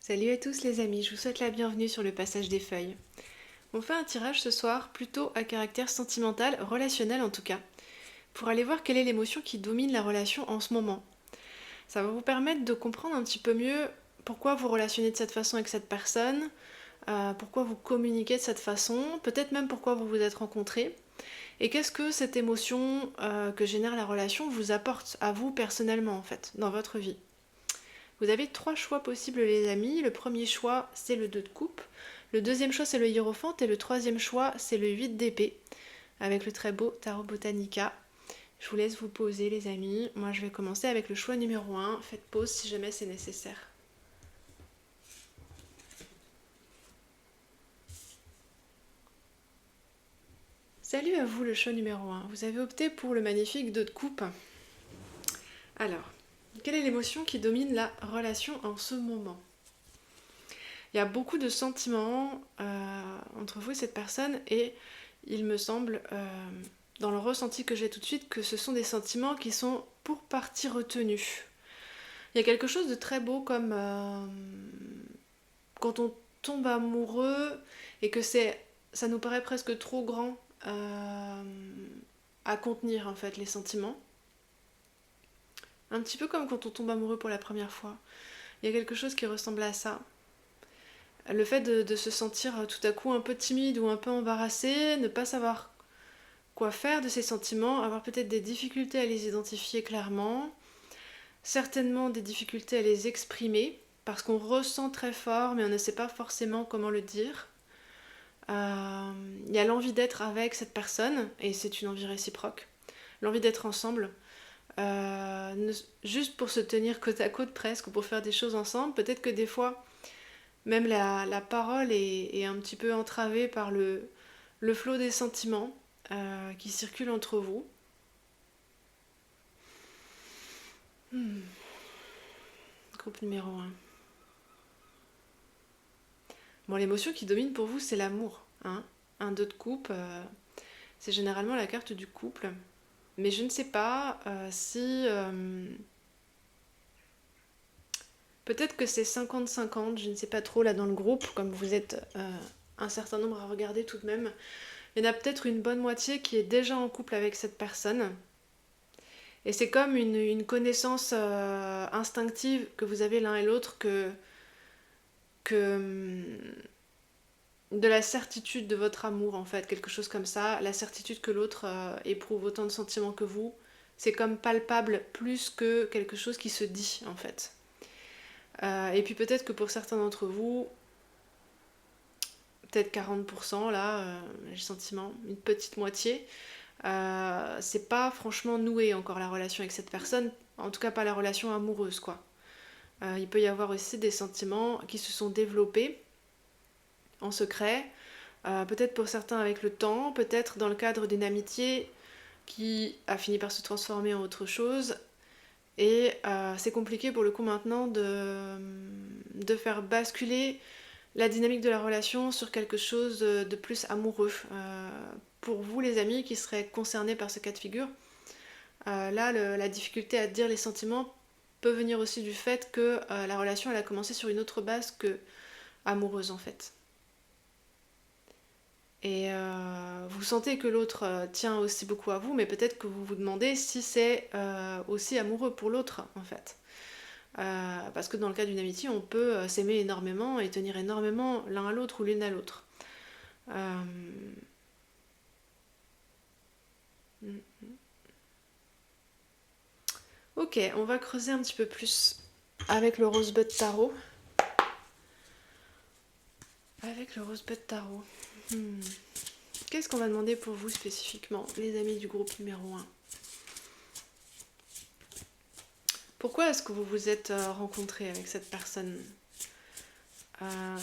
Salut à tous les amis, je vous souhaite la bienvenue sur le passage des feuilles. On fait un tirage ce soir plutôt à caractère sentimental, relationnel en tout cas, pour aller voir quelle est l'émotion qui domine la relation en ce moment. Ça va vous permettre de comprendre un petit peu mieux pourquoi vous relationnez de cette façon avec cette personne, pourquoi vous communiquez de cette façon, peut-être même pourquoi vous vous êtes rencontrés, et qu'est-ce que cette émotion que génère la relation vous apporte à vous personnellement en fait, dans votre vie. Vous avez trois choix possibles les amis. Le premier choix c'est le 2 de coupe. Le deuxième choix c'est le hiérophante et le troisième choix c'est le 8 d'épée avec le très beau Tarot Botanica. Je vous laisse vous poser les amis. Moi je vais commencer avec le choix numéro 1. Faites pause si jamais c'est nécessaire. Salut à vous le choix numéro 1. Vous avez opté pour le magnifique 2 de coupe. Alors, quelle est l'émotion qui domine la relation en ce moment ? Il y a beaucoup de sentiments entre vous et cette personne et il me semble, dans le ressenti que j'ai tout de suite, que ce sont des sentiments qui sont pour partie retenus. Il y a quelque chose de très beau comme quand on tombe amoureux et que ça nous paraît presque trop grand à contenir en fait les sentiments. Un petit peu comme quand on tombe amoureux pour la première fois. Il y a quelque chose qui ressemble à ça. Le fait de se sentir tout à coup un peu timide ou un peu embarrassé, ne pas savoir quoi faire de ces sentiments, avoir peut-être des difficultés à les identifier clairement, certainement des difficultés à les exprimer, parce qu'on ressent très fort, mais on ne sait pas forcément comment le dire. Il y a l'envie d'être avec cette personne, et c'est une envie réciproque. L'envie d'être ensemble, juste pour se tenir côte à côte presque, ou pour faire des choses ensemble. Peut-être que des fois, même la parole est un petit peu entravée par le flot des sentiments qui circulent entre vous. Groupe numéro 1. Bon, l'émotion qui domine pour vous, c'est l'amour. Hein. Un 2 de coupe, c'est généralement la carte du couple. Mais je ne sais pas si... peut-être que c'est 50-50, je ne sais pas trop là dans le groupe, comme vous êtes un certain nombre à regarder tout de même. Il y en a peut-être une bonne moitié qui est déjà en couple avec cette personne. Et c'est comme une connaissance instinctive que vous avez l'un et l'autre que de la certitude de votre amour en fait, quelque chose comme ça, la certitude que l'autre éprouve autant de sentiments que vous, c'est comme palpable plus que quelque chose qui se dit en fait. Et puis peut-être que pour certains d'entre vous, peut-être 40% là, j'ai le sentiment, une petite moitié, c'est pas franchement noué encore la relation avec cette personne, en tout cas pas la relation amoureuse quoi. Il peut y avoir aussi des sentiments qui se sont développés en secret, peut-être pour certains avec le temps, peut-être dans le cadre d'une amitié qui a fini par se transformer en autre chose. Et c'est compliqué pour le coup maintenant de faire basculer la dynamique de la relation sur quelque chose de plus amoureux. Pour vous les amis qui seraient concernés par ce cas de figure, là la difficulté à dire les sentiments peut venir aussi du fait que la relation elle a commencé sur une autre base que amoureuse en fait. Et vous sentez que l'autre tient aussi beaucoup à vous, mais peut-être que vous vous demandez si c'est aussi amoureux pour l'autre en fait. Parce que dans le cas d'une amitié, on peut s'aimer énormément et tenir énormément l'un à l'autre ou l'une à l'autre. Euh... Ok, on va creuser un petit peu plus avec le Rosebud Tarot. Avec le Rosebud Tarot. Qu'est-ce qu'on va demander pour vous spécifiquement, les amis du groupe numéro 1 ? Pourquoi est-ce que vous vous êtes rencontrés avec cette personne ?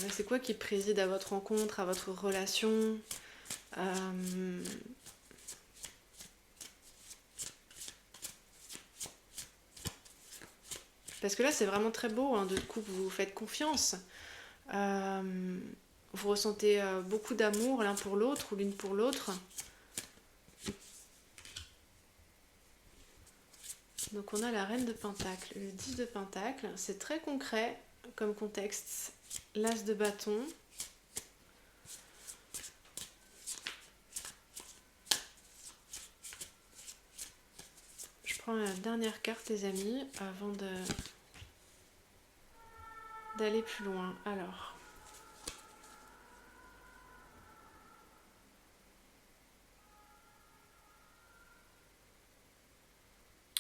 C'est quoi qui préside à votre rencontre, à votre relation ? Parce que là, c'est vraiment très beau, hein, de coup, vous vous faites confiance. Vous ressentez beaucoup d'amour l'un pour l'autre ou l'une pour l'autre. Donc on a la reine de Pentacle, le 10 de Pentacle, c'est très concret, comme contexte. L'as de bâton. Je prends la dernière carte, les amis, avant d'aller plus loin. Alors...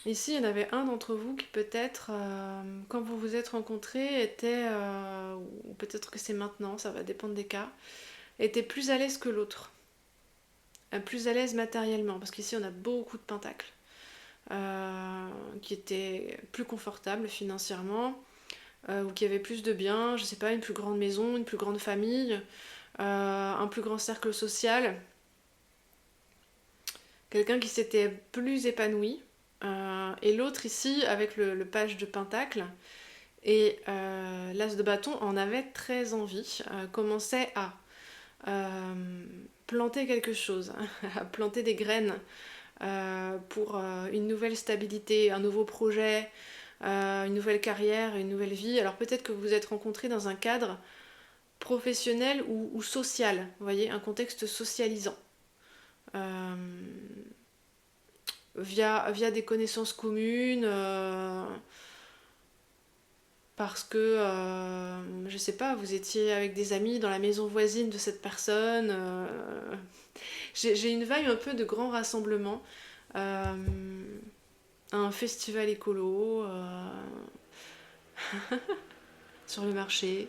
Ici, il y en avait un d'entre vous qui peut-être, quand vous vous êtes rencontrés, était, ou peut-être que c'est maintenant, ça va dépendre des cas, était plus à l'aise que l'autre. Plus à l'aise matériellement, parce qu'ici on a beaucoup de pentacles, qui étaient plus confortables financièrement, ou qui avaient plus de biens, je sais pas, une plus grande maison, une plus grande famille, un plus grand cercle social, quelqu'un qui s'était plus épanoui. Et l'autre ici, avec le page de pentacle et l'as de bâton, en avait très envie, commençait à planter quelque chose, à planter des graines pour une nouvelle stabilité, un nouveau projet, une nouvelle carrière, une nouvelle vie. Alors peut-être que vous vous êtes rencontrés dans un cadre professionnel ou social, vous voyez, un contexte socialisant. Via des connaissances communes, parce que, je sais pas, vous étiez avec des amis dans la maison voisine de cette personne. J'ai une vibe un peu de grand rassemblement, un festival écolo, sur le marché.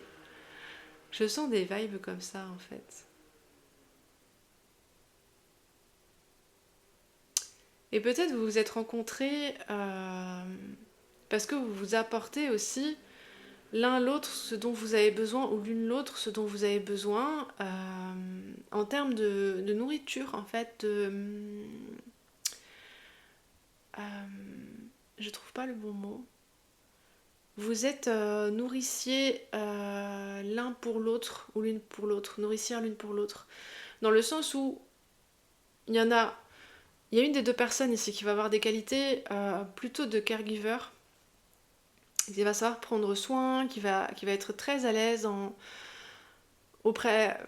Je sens des vibes comme ça en fait. Et peut-être vous vous êtes rencontrés parce que vous vous apportez aussi l'un l'autre ce dont vous avez besoin, ou l'une l'autre ce dont vous avez besoin, en termes de nourriture en fait. Je trouve pas le bon mot. Vous êtes nourriciers l'un pour l'autre, ou l'une pour l'autre, nourricières l'une pour l'autre. Dans le sens où il y a une des deux personnes ici qui va avoir des qualités plutôt de caregiver, qui va savoir prendre soin, qui va être très à l'aise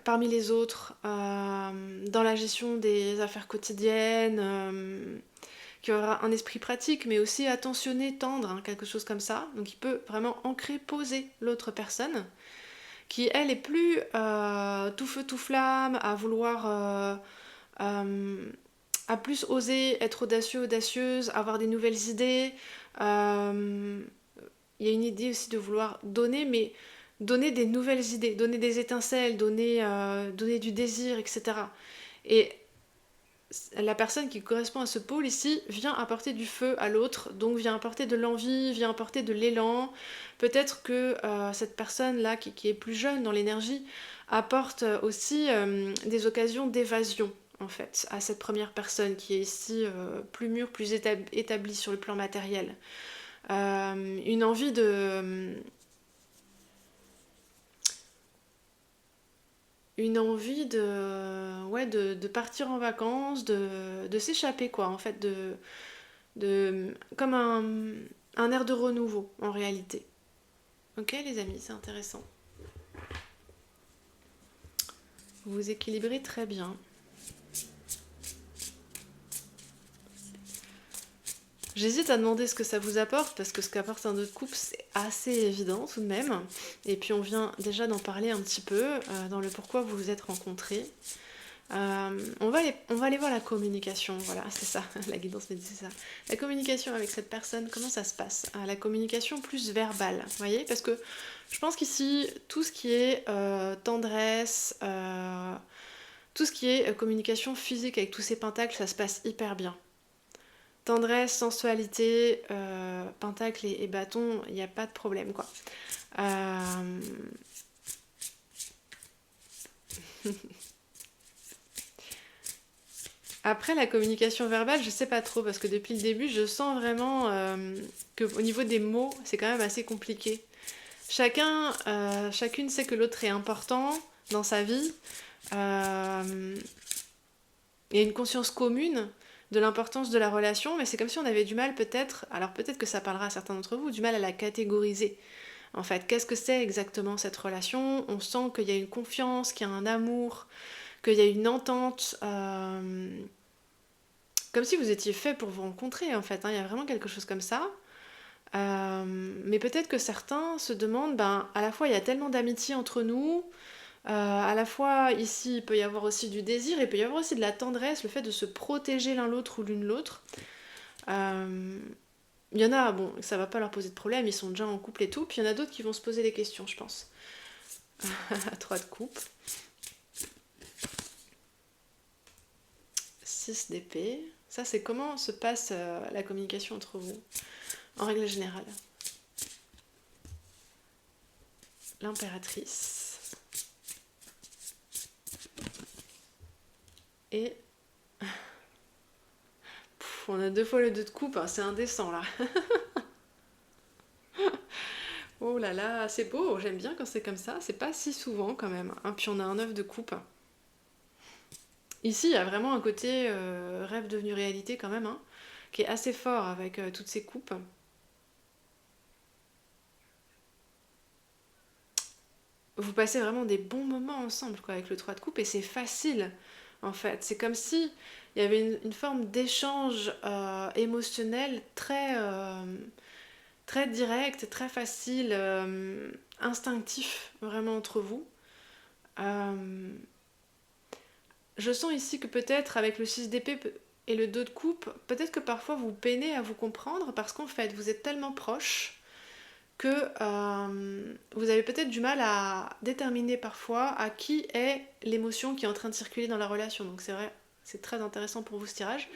parmi les autres, dans la gestion des affaires quotidiennes, qui aura un esprit pratique, mais aussi attentionné, tendre, hein, quelque chose comme ça. Donc il peut vraiment ancrer, poser l'autre personne, qui elle est plus tout feu tout flamme, à vouloir... à plus oser, être audacieux, audacieuse, avoir des nouvelles idées. Il y a une idée aussi de vouloir donner, mais donner des nouvelles idées, donner des étincelles, donner du désir, etc. Et la personne qui correspond à ce pôle ici vient apporter du feu à l'autre, donc vient apporter de l'envie, vient apporter de l'élan. Peut-être que cette personne-là, qui est plus jeune dans l'énergie, apporte aussi des occasions d'évasion, en fait, à cette première personne qui est ici plus mûre, plus établie sur le plan matériel. Une envie de... de partir en vacances, de s'échapper, quoi, en fait, comme un air de renouveau, en réalité. Ok, les amis, c'est intéressant. Vous vous équilibrez très bien. J'hésite à demander ce que ça vous apporte, parce que ce qu'apporte un autre couple, c'est assez évident tout de même. Et puis on vient déjà d'en parler un petit peu, dans le pourquoi vous vous êtes rencontrés. On va aller voir la communication, voilà, c'est ça, la guidance me dit c'est ça. La communication avec cette personne, comment ça se passe? La communication plus verbale, vous voyez? Parce que je pense qu'ici, tout ce qui est tendresse, tout ce qui est communication physique avec tous ces pentacles, ça se passe hyper bien. Tendresse, sensualité, pentacle et bâton, il n'y a pas de problème, quoi. Après, la communication verbale, je sais pas trop, parce que depuis le début, je sens vraiment qu'au niveau des mots, c'est quand même assez compliqué. Chacune sait que l'autre est important dans sa vie. Il y a une conscience commune de l'importance de la relation, mais c'est comme si on avait du mal peut-être, alors peut-être que ça parlera à certains d'entre vous, du mal à la catégoriser. En fait, qu'est-ce que c'est exactement cette relation? On sent qu'il y a une confiance, qu'il y a un amour, qu'il y a une entente, comme si vous étiez fait pour vous rencontrer en fait, hein. Il y a vraiment quelque chose comme ça. Mais peut-être que certains se demandent, ben, à la fois il y a tellement d'amitié entre nous, à la fois ici il peut y avoir aussi du désir, il peut y avoir aussi de la tendresse, le fait de se protéger l'un l'autre ou l'une l'autre. Euh, il y en a, bon, ça va pas leur poser de problème, ils sont déjà en couple et tout, puis il y en a d'autres qui vont se poser des questions, je pense. À 3 de coupe. 6 d'épée. Ça, c'est comment se passe la communication entre vous, en règle générale. L'impératrice. Et... on a 2 fois le 2 de coupe, hein, c'est indécent là. Oh là là, c'est beau, j'aime bien quand c'est comme ça, c'est pas si souvent quand même. Hein. Puis on a un 9 de coupe. Ici, il y a vraiment un côté rêve devenu réalité quand même, hein, qui est assez fort avec toutes ces coupes. Vous passez vraiment des bons moments ensemble quoi, avec le 3 de coupe et c'est facile en fait. C'est comme si il y avait une forme d'échange émotionnel très direct, très facile, instinctif vraiment entre vous. Euh, je sens ici que peut-être avec le 6 d'épée et le 2 de coupe, peut-être que parfois vous peinez à vous comprendre parce qu'en fait vous êtes tellement proches que vous avez peut-être du mal à déterminer parfois à qui est l'émotion qui est en train de circuler dans la relation. Donc c'est vrai, c'est très intéressant pour vous ce tirage.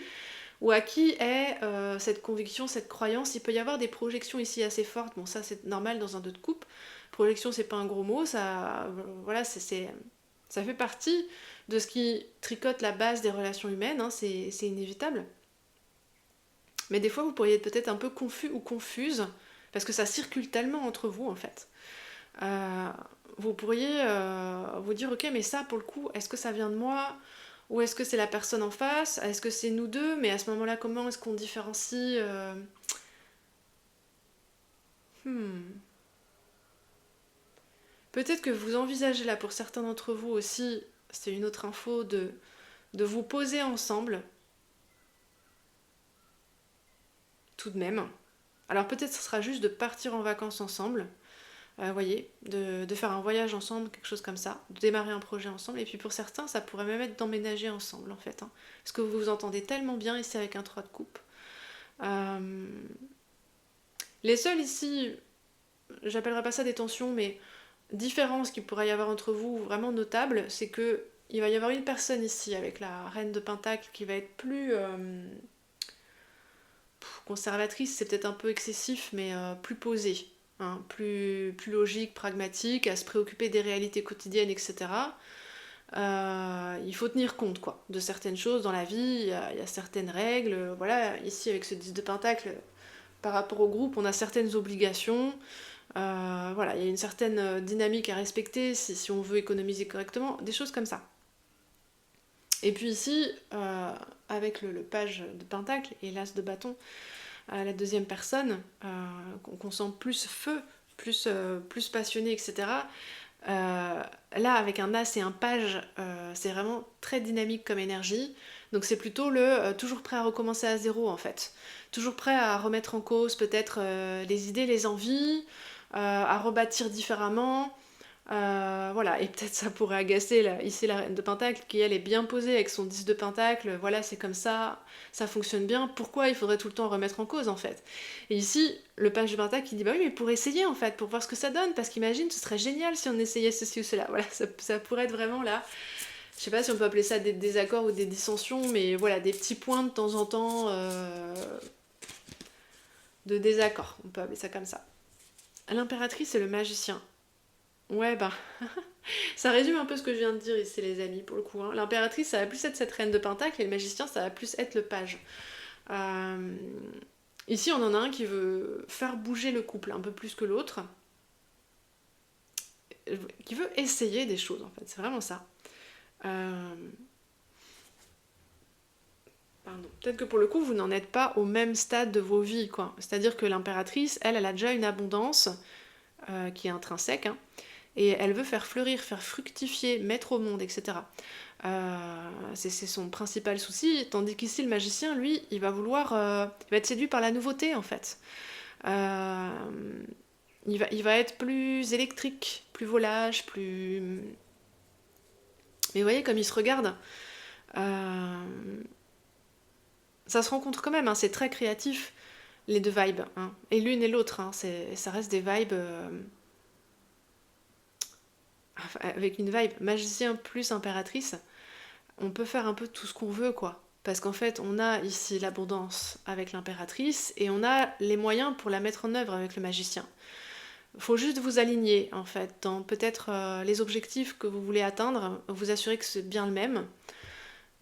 Ou à qui est cette conviction, cette croyance. Il peut y avoir des projections ici assez fortes. Bon, ça c'est normal dans un 2 de coupe. Projection, c'est pas un gros mot. Ça, voilà, ça fait partie de ce qui tricote la base des relations humaines. Hein, c'est inévitable. Mais des fois, vous pourriez être peut-être un peu confus ou confuse parce que ça circule tellement entre vous en fait. Euh, vous pourriez vous dire ok mais ça pour le coup est-ce que ça vient de moi ou est-ce que c'est la personne en face, est-ce que c'est nous deux, mais à ce moment-là comment est-ce qu'on différencie hmm. Peut-être que vous envisagez là pour certains d'entre vous aussi, c'est une autre info, de vous poser ensemble tout de même. Alors peut-être ce sera juste de partir en vacances ensemble, voyez, de faire un voyage ensemble, quelque chose comme ça, de démarrer un projet ensemble. Et puis pour certains, ça pourrait même être d'emménager ensemble en fait. Hein, parce que vous vous entendez tellement bien ici avec un 3 de coupe. Euh, les seuls ici, j'appellerais pas ça des tensions, mais différences qu'il pourrait y avoir entre vous vraiment notables, c'est que il va y avoir une personne ici avec la reine de Pentacle qui va être plus conservatrice, c'est peut-être un peu excessif, mais plus posée. Hein, plus logique, pragmatique, à se préoccuper des réalités quotidiennes, etc. Il faut tenir compte quoi, de certaines choses dans la vie, il y a certaines règles. Voilà, ici avec ce 10 de Pentacle, par rapport au groupe, on a certaines obligations. Voilà, il y a une certaine dynamique à respecter si on veut économiser correctement, des choses comme ça. Et puis ici, avec le page de Pentacle et l'as de bâton, la deuxième personne, qu'on sent plus feu, plus passionné, etc. Là, avec un as et un page, c'est vraiment très dynamique comme énergie. Donc c'est plutôt le toujours prêt à recommencer à zéro en fait. Toujours prêt à remettre en cause peut-être les idées, les envies, à rebâtir différemment. Voilà, et peut-être ça pourrait agacer là, ici la reine de Pentacle qui elle est bien posée avec son 10 de Pentacle, voilà c'est comme ça fonctionne bien, pourquoi il faudrait tout le temps remettre en cause en fait? Et ici, le page de Pentacle qui dit bah oui mais pour essayer en fait, pour voir ce que ça donne, parce qu'imagine ce serait génial si on essayait ceci ou cela, voilà, ça pourrait être vraiment là, je sais pas si on peut appeler ça des désaccords ou des dissensions, mais voilà, des petits points de temps en temps de désaccord, on peut appeler ça comme ça. L'impératrice et le magicien. Ouais, bah, ça résume un peu ce que je viens de dire ici, les amis, pour le coup. Hein. L'impératrice, ça va plus être cette reine de Pentacle, et le magicien, ça va plus être le page. Euh, Ici, on en a un qui veut faire bouger le couple un peu plus que l'autre, qui veut essayer des choses, en fait, c'est vraiment ça. Euh, Pardon. Peut-être que pour le coup, vous n'en êtes pas au même stade de vos vies, quoi. C'est-à-dire que l'impératrice, elle a déjà une abondance, qui est intrinsèque, hein, et elle veut faire fleurir, faire fructifier, mettre au monde, etc. C'est son principal souci, tandis qu'ici le magicien, lui, il va être séduit par la nouveauté en fait. Euh, il va être plus électrique, plus volage, plus... Mais vous voyez comme il se regarde, euh, ça se rencontre quand même, hein, c'est très créatif, les deux vibes, hein. Et l'une et l'autre, hein, ça reste des vibes... avec une vibe magicien plus impératrice, on peut faire un peu tout ce qu'on veut, quoi. Parce qu'en fait, on a ici l'abondance avec l'impératrice et on a les moyens pour la mettre en œuvre avec le magicien. Faut juste vous aligner, en fait, dans peut-être les objectifs que vous voulez atteindre, vous assurer que c'est bien le même.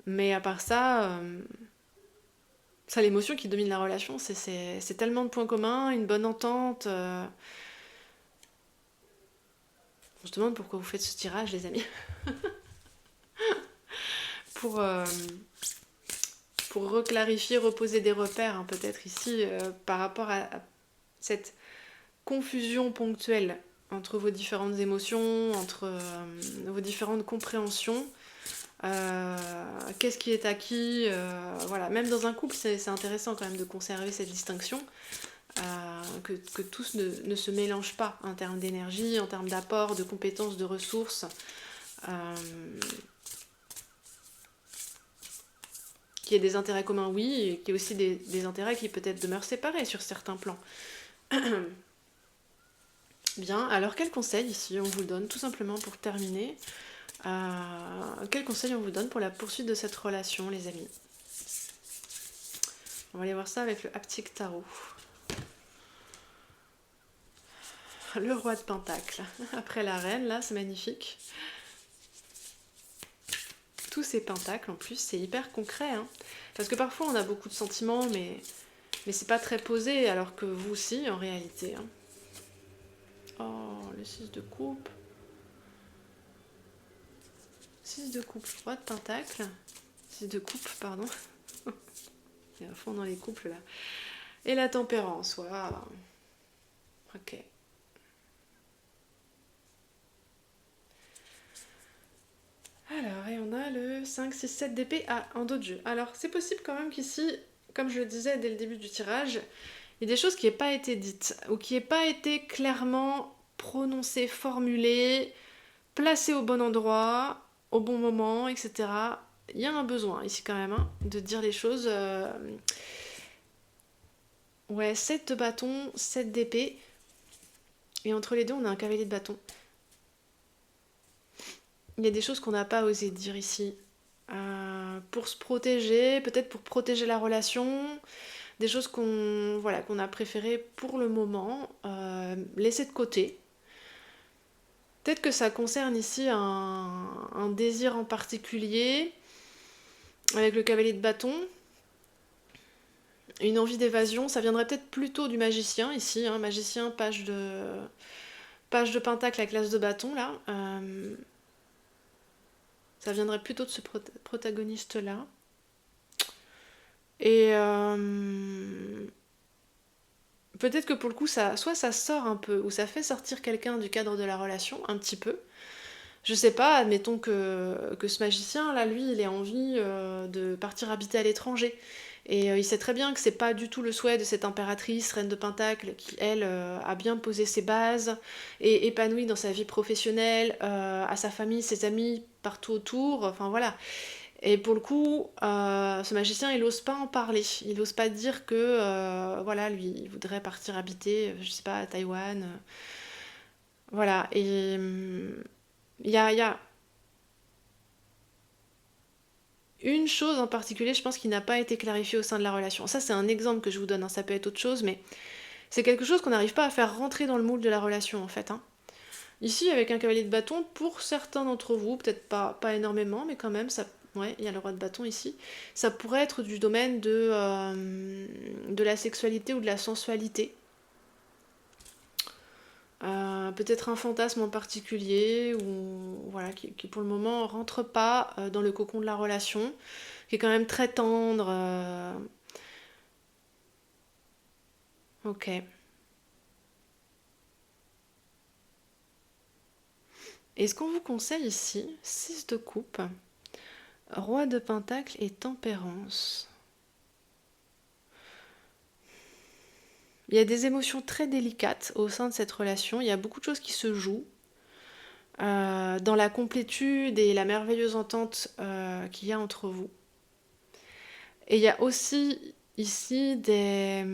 Mais à part ça, l'émotion qui domine la relation, c'est tellement de points communs, une bonne entente. On se demande pourquoi vous faites ce tirage, les amis. pour, euh, pour reclarifier, reposer des repères, hein, peut-être ici, par rapport à cette confusion ponctuelle entre vos différentes émotions, entre vos différentes compréhensions. Qu'est-ce qui est acquis, voilà. Même dans un couple, c'est intéressant quand même de conserver cette distinction, que tous ne se mélangent pas en termes d'énergie, en termes d'apport, de compétences, de ressources. Qu'il y ait des intérêts communs, oui, et qu'il y ait aussi des intérêts qui peut-être demeurent séparés sur certains plans. Bien, alors quel conseil ici on vous donne, tout simplement pour terminer, quel conseil on vous donne pour la poursuite de cette relation, les amis? On va aller voir ça avec le Haptic Tarot. Le roi de Pentacle, après la reine, là, c'est magnifique. Tous ces pentacles, en plus, c'est hyper concret, hein. Parce que parfois, on a beaucoup de sentiments, mais c'est pas très posé, alors que vous aussi, en réalité, hein. Oh, le 6 de coupe. 6 de coupe, roi de pentacle. 6 de coupe, pardon. Il est à fond dans les couples, là. Et la tempérance, waouh. Ok. Alors, et on a le 5, 6, 7 d'épée en dos de jeu. Alors, c'est possible quand même qu'ici, comme je le disais dès le début du tirage, il y a des choses qui n'aient pas été dites, ou qui n'aient pas été clairement prononcées, formulées, placées au bon endroit, au bon moment, etc. Il y a un besoin ici quand même, hein, de dire les choses. Ouais, 7 de bâton, 7 d'épée. Et entre les deux, on a un cavalier de bâton. Il y a des choses qu'on n'a pas osé dire ici. Pour se protéger, peut-être pour protéger la relation. Des choses qu'on a préféré pour le moment laisser de côté. Peut-être que ça concerne ici un désir en particulier, avec le cavalier de bâton. Une envie d'évasion, ça viendrait peut-être plutôt du magicien ici, hein, magicien, page de pentacle avec l'as de bâton là. Ça viendrait plutôt de ce protagoniste-là. Et peut-être que pour le coup, soit ça sort un peu, ou ça fait sortir quelqu'un du cadre de la relation, un petit peu. Je sais pas, admettons que ce magicien, là, lui, il ait envie de partir habiter à l'étranger. Et il sait très bien que c'est pas du tout le souhait de cette impératrice, reine de Pentacle, qui, elle, a bien posé ses bases, et épanouie dans sa vie professionnelle, à sa famille, ses amis, partout autour, enfin voilà. Et pour le coup, ce magicien, il ose pas en parler. Il ose pas dire que, voilà, lui, il voudrait partir habiter, je sais pas, à Taïwan. Voilà, et il y a une chose en particulier, je pense, qui n'a pas été clarifiée au sein de la relation. Ça, c'est un exemple que je vous donne, hein, ça peut être autre chose, mais c'est quelque chose qu'on n'arrive pas à faire rentrer dans le moule de la relation, en fait, hein. Ici, avec un cavalier de bâton, pour certains d'entre vous, peut-être pas énormément, mais quand même, ça, ouais, il y a le roi de bâton ici, ça pourrait être du domaine de la sexualité ou de la sensualité. Peut-être un fantasme en particulier, ou voilà, qui pour le moment rentre pas dans le cocon de la relation, qui est quand même très tendre. Ok. Et ce qu'on vous conseille ici, 6 de coupe, roi de pentacle et tempérance. Il y a des émotions très délicates au sein de cette relation, il y a beaucoup de choses qui se jouent dans la complétude et la merveilleuse entente qu'il y a entre vous. Et il y a aussi ici des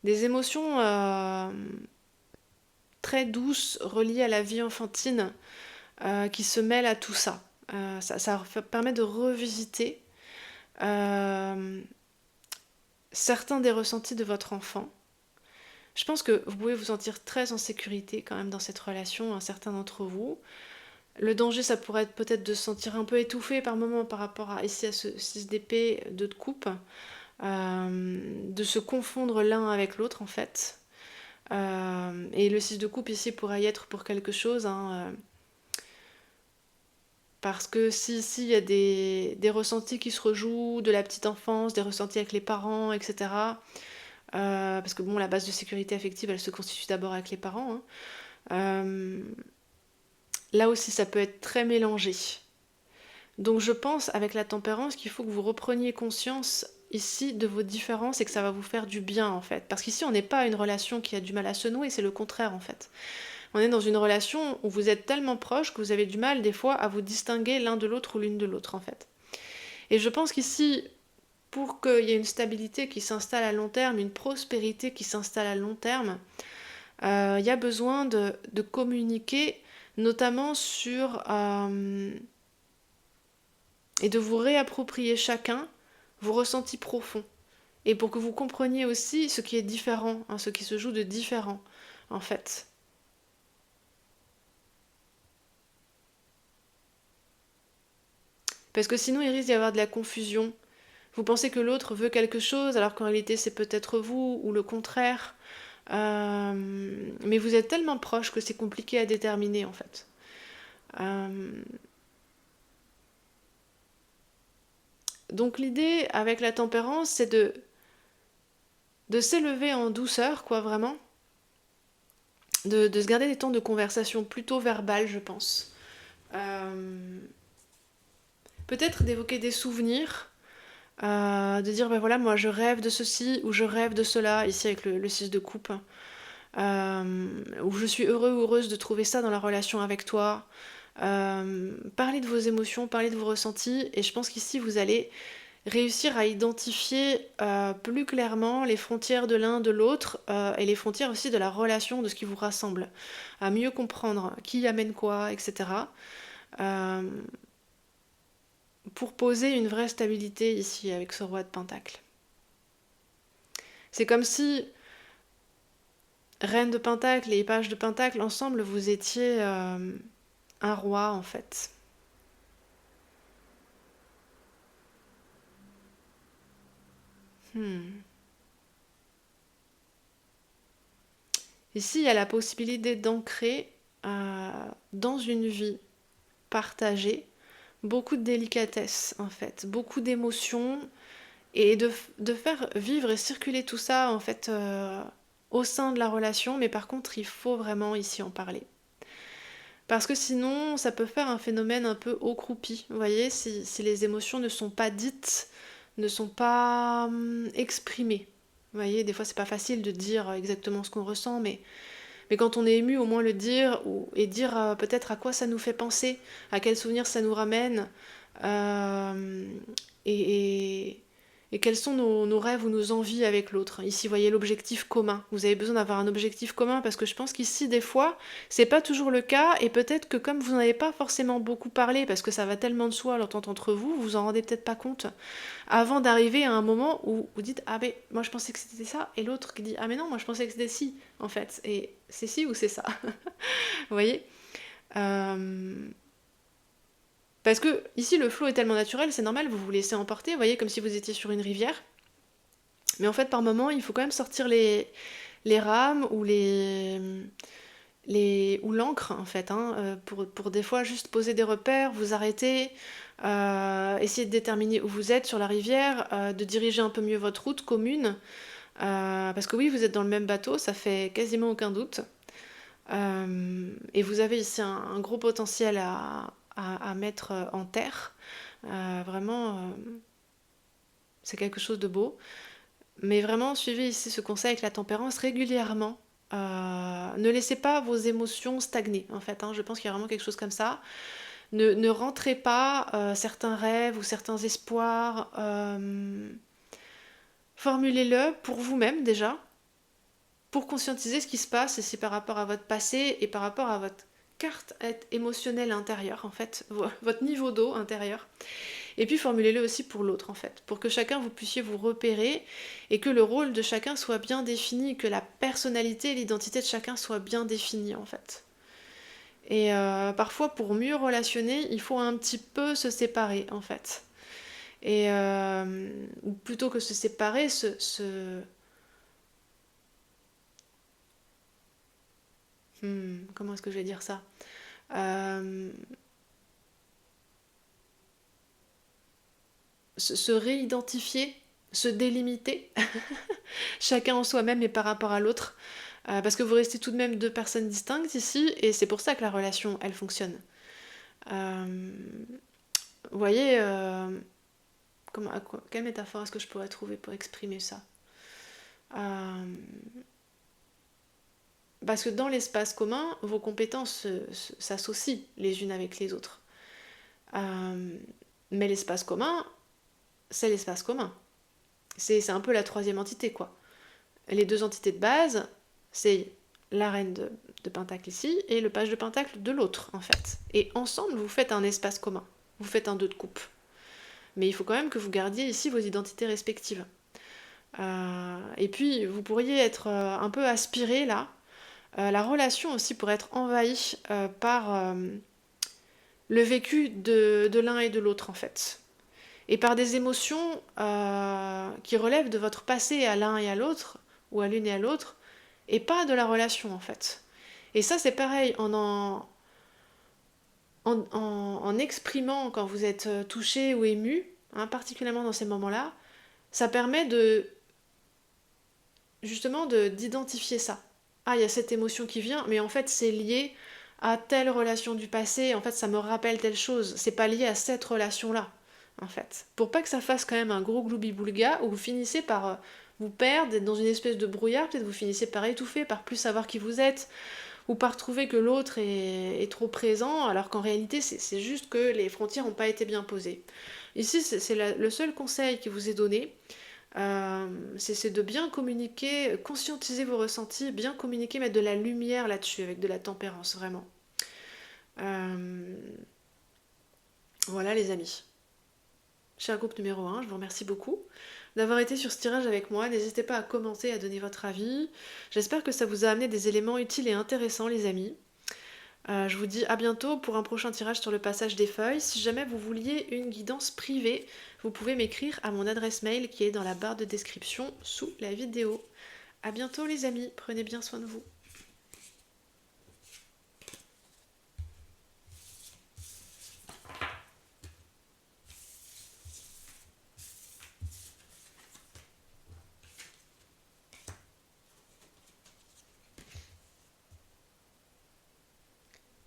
émotions très douces reliées à la vie enfantine qui se mêlent à tout ça. Ça permet de revisiter certains des ressentis de votre enfant. Je pense que vous pouvez vous sentir très en sécurité quand même dans cette relation, certains d'entre vous. Le danger, ça pourrait être peut-être de se sentir un peu étouffé par moment par rapport à ici à ce 6 d'épée, 2 de coupe, de se confondre l'un avec l'autre en fait. Et le 6 de coupe ici pourrait y être pour quelque chose, parce que si ici il y a des ressentis qui se rejouent de la petite enfance, des ressentis avec les parents, etc. Parce que bon, la base de sécurité affective, elle se constitue d'abord avec les parents. Là aussi, ça peut être très mélangé. Donc je pense, avec la tempérance, qu'il faut que vous repreniez conscience ici de vos différences et que ça va vous faire du bien en fait. Parce qu'ici, on n'est pas une relation qui a du mal à se nouer, c'est le contraire en fait. On est dans une relation où vous êtes tellement proches que vous avez du mal des fois à vous distinguer l'un de l'autre ou l'une de l'autre en fait. Et je pense qu'ici, pour qu'il y ait une stabilité qui s'installe à long terme, une prospérité qui s'installe à long terme, il y a besoin de communiquer notamment sur... et de vous réapproprier chacun vos ressentis profonds. Et pour que vous compreniez aussi ce qui est différent, ce qui se joue de différent, en fait. Parce que sinon, il risque d'y avoir de la confusion. Vous pensez que l'autre veut quelque chose, alors qu'en réalité, c'est peut-être vous, ou le contraire. Mais vous êtes tellement proches que c'est compliqué à déterminer, en fait. Donc l'idée avec la tempérance, c'est de s'élever en douceur, quoi, vraiment. De se garder des temps de conversation plutôt verbales, je pense. Peut-être d'évoquer des souvenirs, de dire, ben voilà, moi je rêve de ceci ou je rêve de cela, ici avec le 6 de coupe, ou je suis heureux ou heureuse de trouver ça dans la relation avec toi. Parlez de vos émotions, parlez de vos ressentis, et je pense qu'ici vous allez réussir à identifier plus clairement les frontières de l'un de l'autre et les frontières aussi de la relation, de ce qui vous rassemble, à mieux comprendre qui amène quoi, etc. Pour poser une vraie stabilité ici avec ce roi de pentacle. C'est comme si reine de pentacle et page de pentacle, ensemble, vous étiez un roi en fait. Ici, il y a la possibilité d'ancrer dans une vie partagée beaucoup de délicatesse en fait, beaucoup d'émotions et de faire vivre et circuler tout ça en fait au sein de la relation, mais par contre il faut vraiment ici en parler. Parce que sinon ça peut faire un phénomène un peu haut croupi, vous voyez, si les émotions ne sont pas dites, ne sont pas exprimées. Vous voyez, des fois c'est pas facile de dire exactement ce qu'on ressent, mais quand on est ému, au moins le dire, et dire peut-être à quoi ça nous fait penser, à quels souvenirs ça nous ramène, euh, et, et quels sont nos rêves ou nos envies avec l'autre. Ici, vous voyez l'objectif commun. Vous avez besoin d'avoir un objectif commun parce que je pense qu'ici, des fois, c'est pas toujours le cas, et peut-être que comme vous n'en avez pas forcément beaucoup parlé, parce que ça va tellement de soi l'entente entre vous, vous en rendez peut-être pas compte, avant d'arriver à un moment où vous dites ah mais moi je pensais que c'était ça, et l'autre qui dit ah mais non moi je pensais que c'était ci en fait, et c'est ci ou c'est ça. Vous voyez, parce que ici le flow est tellement naturel, c'est normal, vous vous laissez emporter, vous voyez, comme si vous étiez sur une rivière, mais en fait par moment il faut quand même sortir les rames ou ou l'encre en fait, pour des fois juste poser des repères, vous arrêter, essayer de déterminer où vous êtes sur la rivière, de diriger un peu mieux votre route commune, parce que oui, vous êtes dans le même bateau, ça fait quasiment aucun doute. Et vous avez ici un gros potentiel à mettre en terre. Vraiment, c'est quelque chose de beau. Mais vraiment, suivez ici ce conseil avec la tempérance régulièrement. Ne laissez pas vos émotions stagner, en fait. Je pense qu'il y a vraiment quelque chose comme ça. Ne rentrez pas certains rêves ou certains espoirs. Formulez-le pour vous-même déjà, pour conscientiser ce qui se passe, et c'est par rapport à votre passé et par rapport à votre carte émotionnelle intérieure, en fait, votre niveau d'eau intérieur. Et puis formulez-le aussi pour l'autre, en fait, pour que chacun vous puissiez vous repérer et que le rôle de chacun soit bien défini, que la personnalité et l'identité de chacun soient bien définies, en fait. Et parfois, pour mieux relationner, il faut un petit peu se séparer, en fait. Et ou plutôt que se séparer, comment est-ce que je vais dire ça? Euh, se réidentifier, se délimiter, chacun en soi-même et par rapport à l'autre, parce que vous restez tout de même deux personnes distinctes ici, et c'est pour ça que la relation, elle fonctionne. Euh, vous voyez, quelle métaphore est-ce que je pourrais trouver pour exprimer ça? Euh, Parce que dans l'espace commun, vos compétences s'associent les unes avec les autres. Mais l'espace commun, c'est l'espace commun. C'est un peu la troisième entité, quoi. Les deux entités de base, c'est la reine de Pentacle ici et le page de Pentacle de l'autre, en fait. Et ensemble, vous faites un espace commun. Vous faites un 2 de coupe. Mais il faut quand même que vous gardiez ici vos identités respectives. Et puis, vous pourriez être un peu aspiré, là. La relation aussi pourrait être envahie par le vécu de l'un et de l'autre, en fait. Et par des émotions qui relèvent de votre passé à l'un et à l'autre, ou à l'une et à l'autre, et pas de la relation en fait. Et ça c'est pareil, en exprimant quand vous êtes touché ou ému, particulièrement dans ces moments-là, ça permet justement d'identifier ça. Ah, il y a cette émotion qui vient, mais en fait c'est lié à telle relation du passé, en fait ça me rappelle telle chose, c'est pas lié à cette relation-là, en fait. Pour pas que ça fasse quand même un gros gloubi-boulga, où vous finissez par vous perdre, être dans une espèce de brouillard, peut-être vous finissez par étouffer, par plus savoir qui vous êtes, ou par trouver que l'autre est trop présent, alors qu'en réalité c'est juste que les frontières n'ont pas été bien posées. Ici c'est le seul conseil qui vous est donné, c'est de bien communiquer, conscientiser vos ressentis, bien communiquer, mettre de la lumière là-dessus, avec de la tempérance, vraiment. Euh, voilà les amis. Cher groupe numéro 1, je vous remercie beaucoup d'avoir été sur ce tirage avec moi. N'hésitez pas à commenter, à donner votre avis. J'espère que ça vous a amené des éléments utiles et intéressants les amis. Je vous dis à bientôt pour un prochain tirage sur le passage des feuilles. Si jamais vous vouliez une guidance privée, vous pouvez m'écrire à mon adresse mail qui est dans la barre de description sous la vidéo. À bientôt les amis, prenez bien soin de vous.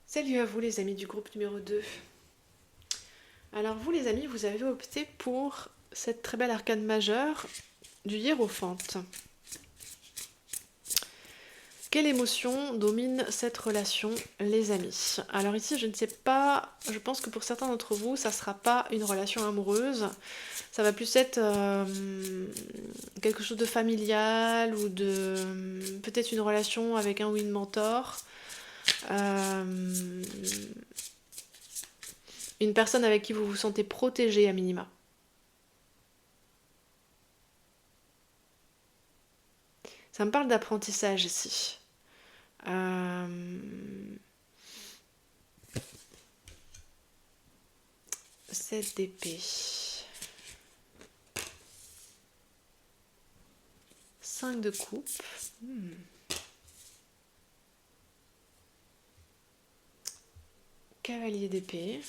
Salut à vous les amis du groupe numéro 2. Alors vous les amis, vous avez opté pour cette très belle arcane majeure du hiérophante. Quelle émotion domine cette relation, les amis? Alors ici, je ne sais pas, je pense que pour certains d'entre vous, ça ne sera pas une relation amoureuse. Ça va plus être quelque chose de familial ou de peut-être une relation avec un ou une mentor. Une personne avec qui vous vous sentez protégé à minima. Ça me parle d'apprentissage ici. 7 d'épée. 5 de coupe. Cavalier d'épée.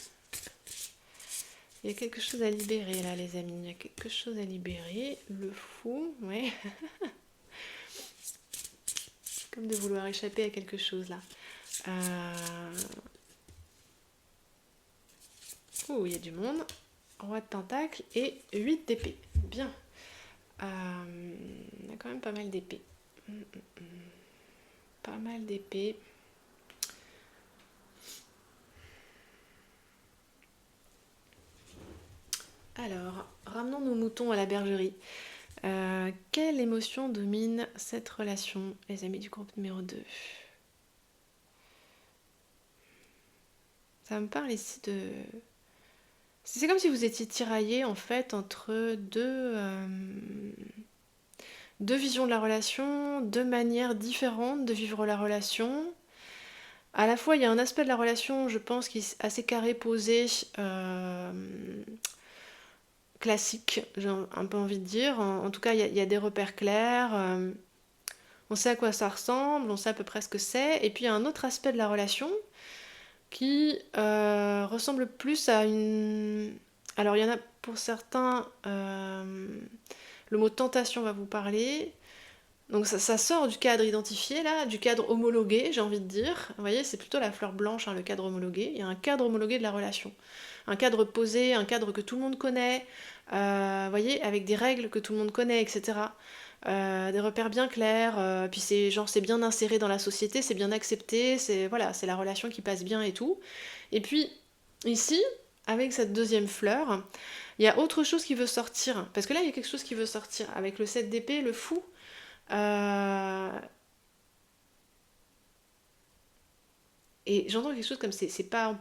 Il y a quelque chose à libérer là les amis. Il y a quelque chose à libérer. Le fou, ouais. Comme de vouloir échapper à quelque chose là. Oh, il y a du monde. Roi de pentacle et 8 d'épée. Bien. On a quand même pas mal d'épées. Pas mal d'épées. Alors, ramenons nos moutons à la bergerie. Quelle émotion domine cette relation, les amis du groupe numéro 2? Ça me parle ici de... C'est comme si vous étiez tiraillés en fait entre deux visions de la relation, deux manières différentes de vivre la relation. À la fois, il y a un aspect de la relation, je pense, qui est assez carré, posé, classique, j'ai un peu envie de dire. En tout cas, il y a des repères clairs. On sait à quoi ça ressemble, on sait à peu près ce que c'est. Et puis, il y a un autre aspect de la relation qui ressemble plus à une... Alors, il y en a pour certains... le mot tentation va vous parler. Donc ça sort du cadre identifié, là, du cadre homologué, j'ai envie de dire. Vous voyez, c'est plutôt la fleur blanche, hein, le cadre homologué. Il y a un cadre homologué de la relation. Un cadre posé, un cadre que tout le monde connaît, vous voyez, avec des règles que tout le monde connaît, etc. Des repères bien clairs, puis c'est bien inséré dans la société, c'est bien accepté, voilà, c'est la relation qui passe bien et tout. Et puis, ici, avec cette deuxième fleur, il y a autre chose qui veut sortir. Parce que là, il y a quelque chose qui veut sortir. Avec le 7 d'épée, le fou, et j'entends quelque chose comme c'est pas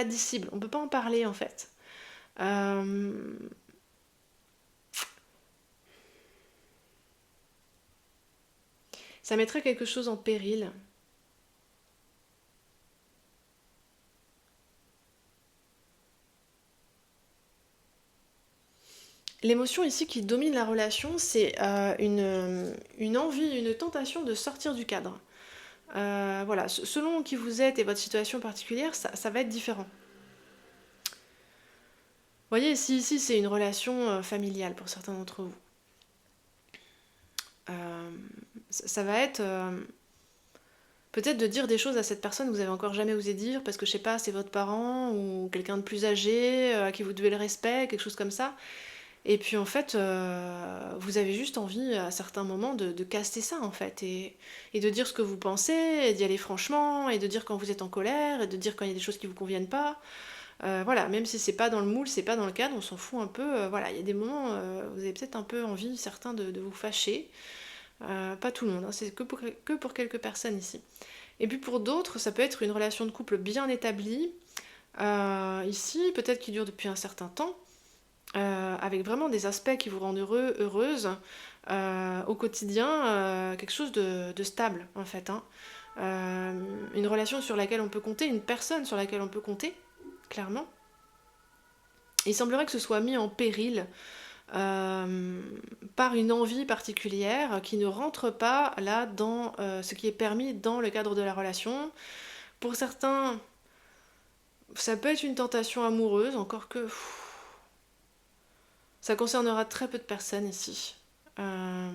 dissible, on peut pas en parler en fait. Euh, Ça mettrait quelque chose en péril. L'émotion ici qui domine la relation, c'est une envie, une tentation de sortir du cadre. Voilà, selon qui vous êtes et votre situation particulière, ça va être différent. Vous voyez, ici c'est une relation familiale pour certains d'entre vous. Euh, ça va être peut-être de dire des choses à cette personne que vous avez encore jamais osé dire parce que je sais pas, c'est votre parent ou quelqu'un de plus âgé à qui vous devez le respect, quelque chose comme ça. Et puis en fait, vous avez juste envie à certains moments de caster ça en fait et de dire ce que vous pensez, et d'y aller franchement, et de dire quand vous êtes en colère, et de dire quand il y a des choses qui vous conviennent pas. Voilà, même si c'est pas dans le moule, c'est pas dans le cadre, on s'en fout un peu. Voilà, il y a des moments, vous avez peut-être un peu envie, certains, de vous fâcher. Pas tout le monde, hein, c'est que pour quelques personnes ici. Et puis pour d'autres, ça peut être une relation de couple bien établie, ici, peut-être qui dure depuis un certain temps, avec vraiment des aspects qui vous rendent heureux, heureuse, au quotidien, quelque chose de stable en fait. Hein. Une relation sur laquelle on peut compter, une personne sur laquelle on peut compter, clairement. Il semblerait que ce soit mis en péril par une envie particulière qui ne rentre pas là dans ce qui est permis dans le cadre de la relation. Pour certains, ça peut être une tentation amoureuse, encore que ça concernera très peu de personnes ici. Euh,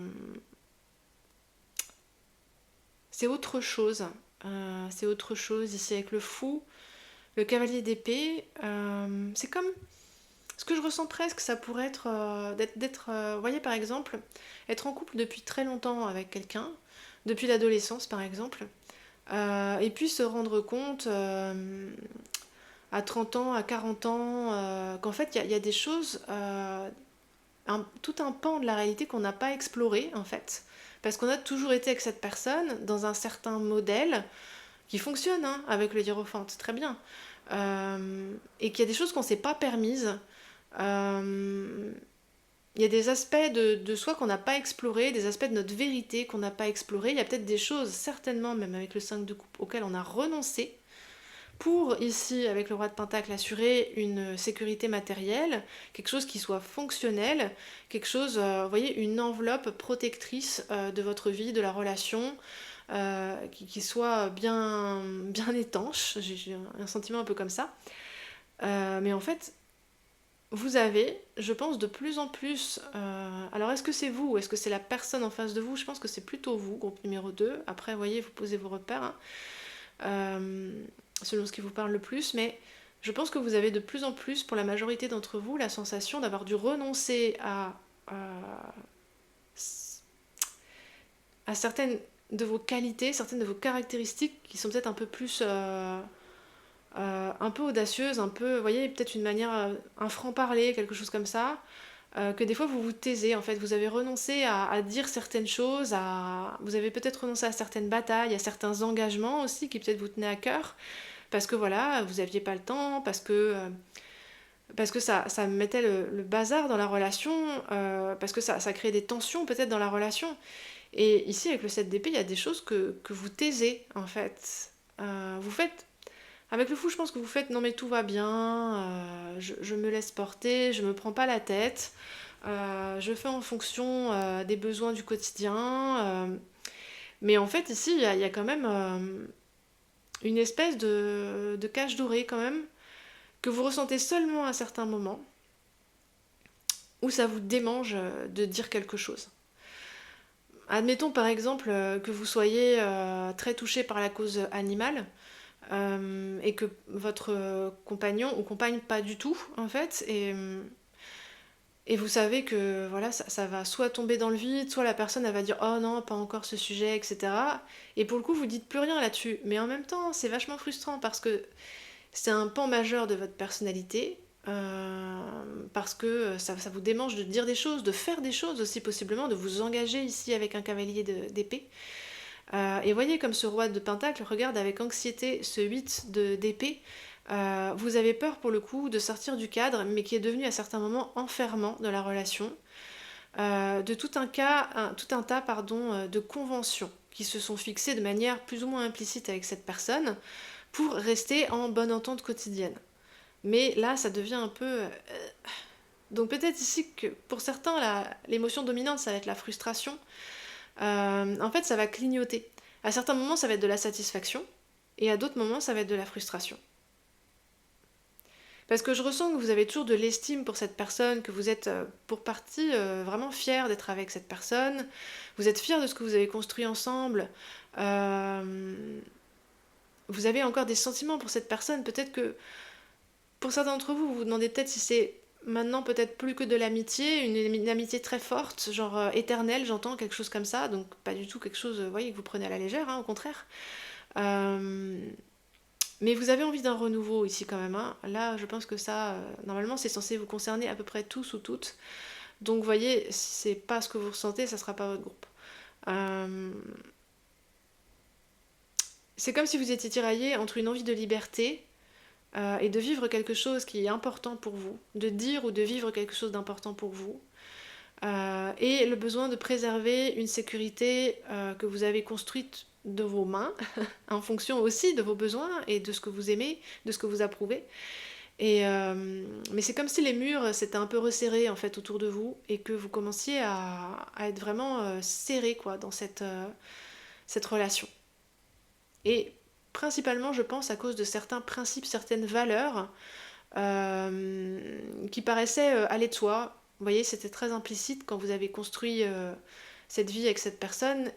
c'est autre chose. C'est autre chose ici avec le fou, le cavalier d'épée. C'est comme... Ce que je ressens presque, ça pourrait être vous voyez par exemple, être en couple depuis très longtemps avec quelqu'un, depuis l'adolescence par exemple, et puis se rendre compte à 30 ans, à 40 ans, qu'en fait il y a des choses, tout un pan de la réalité qu'on n'a pas exploré en fait, parce qu'on a toujours été avec cette personne dans un certain modèle qui fonctionne hein, avec le hiérophante, très bien, et qu'il y a des choses qu'on ne s'est pas permises. Il y a des aspects de soi qu'on n'a pas explorés, des aspects de notre vérité qu'on n'a pas explorés. Il y a peut-être des choses, certainement, même avec le 5 de coupe, auxquelles on a renoncé pour, ici, avec le roi de pentacle, assurer une sécurité matérielle, quelque chose qui soit fonctionnel, quelque chose, vous voyez, une enveloppe protectrice de votre vie, de la relation, qui soit bien étanche. J'ai un sentiment un peu comme ça. Mais en fait, vous avez, je pense, de plus en plus... alors est-ce que c'est vous ou est-ce que c'est la personne en face de vous? Je pense que c'est plutôt vous, groupe numéro 2. Après, vous voyez, vous posez vos repères, hein, selon ce qui vous parle le plus, mais je pense que vous avez de plus en plus, pour la majorité d'entre vous, la sensation d'avoir dû renoncer à certaines de vos qualités, certaines de vos caractéristiques qui sont peut-être un peu plus... un peu audacieuse, un peu, vous voyez, peut-être une manière, un franc-parler, quelque chose comme ça, que des fois vous vous taisez, en fait, vous avez renoncé à dire certaines choses, vous avez peut-être renoncé à certaines batailles, à certains engagements aussi qui peut-être vous tenaient à cœur, parce que voilà, vous aviez pas le temps, parce que ça mettait le bazar dans la relation, parce que ça créait des tensions peut-être dans la relation. Et ici, avec le 7 d'épée, il y a des choses que vous taisez, en fait. Vous faites avec le fou, je pense que vous faites non mais tout va bien, je me laisse porter, je me prends pas la tête, je fais en fonction des besoins du quotidien. Mais en fait, ici, il y a quand même une espèce de cage dorée quand même, que vous ressentez seulement à certains moments, où ça vous démange de dire quelque chose. Admettons par exemple que vous soyez très touché par la cause animale, et que votre compagnon ou compagne pas du tout en fait, et vous savez que voilà ça va soit tomber dans le vide, soit la personne elle va dire oh non pas encore ce sujet, etc. Et pour le coup vous dites plus rien là-dessus, mais en même temps c'est vachement frustrant parce que c'est un pan majeur de votre personnalité, parce que ça vous démange de dire des choses, de faire des choses aussi possiblement, de vous engager ici avec un cavalier d'épée. Et voyez comme ce roi de Pentacle regarde avec anxiété ce 8 d'épée. Vous avez peur pour le coup de sortir du cadre, mais qui est devenu à certains moments enfermant dans la relation, de tout un tas de conventions qui se sont fixées de manière plus ou moins implicite avec cette personne pour rester en bonne entente quotidienne. Mais là, ça devient un peu... Donc peut-être ici que pour certains, l'émotion dominante, ça va être la frustration. En fait, ça va clignoter. À certains moments, ça va être de la satisfaction, et à d'autres moments, ça va être de la frustration. Parce que je ressens que vous avez toujours de l'estime pour cette personne, que vous êtes pour partie vraiment fier d'être avec cette personne, vous êtes fier de ce que vous avez construit ensemble, vous avez encore des sentiments pour cette personne, peut-être que pour certains d'entre vous, vous vous demandez peut-être si c'est maintenant peut-être plus que de l'amitié, une amitié très forte, genre éternelle, j'entends, quelque chose comme ça, donc pas du tout quelque chose, vous voyez, que vous prenez à la légère, hein, au contraire. Euh, mais vous avez envie d'un renouveau ici quand même, hein. Là, je pense que ça, normalement, c'est censé vous concerner à peu près tous ou toutes. Donc, vous voyez, si c'est pas ce que vous ressentez, ça sera pas votre groupe. Euh, c'est comme si vous étiez tiraillé entre une envie de liberté et de vivre quelque chose qui est important pour vous, de dire ou de vivre quelque chose d'important pour vous, et le besoin de préserver une sécurité que vous avez construite de vos mains, en fonction aussi de vos besoins et de ce que vous aimez, de ce que vous approuvez. Mais c'est comme si les murs s'étaient un peu resserrés en fait autour de vous et que vous commenciez à être vraiment serré quoi, dans cette relation. Et principalement, je pense, à cause de certains principes, certaines valeurs qui paraissaient aller de soi. Vous voyez, c'était très implicite quand vous avez construit cette vie avec cette personne,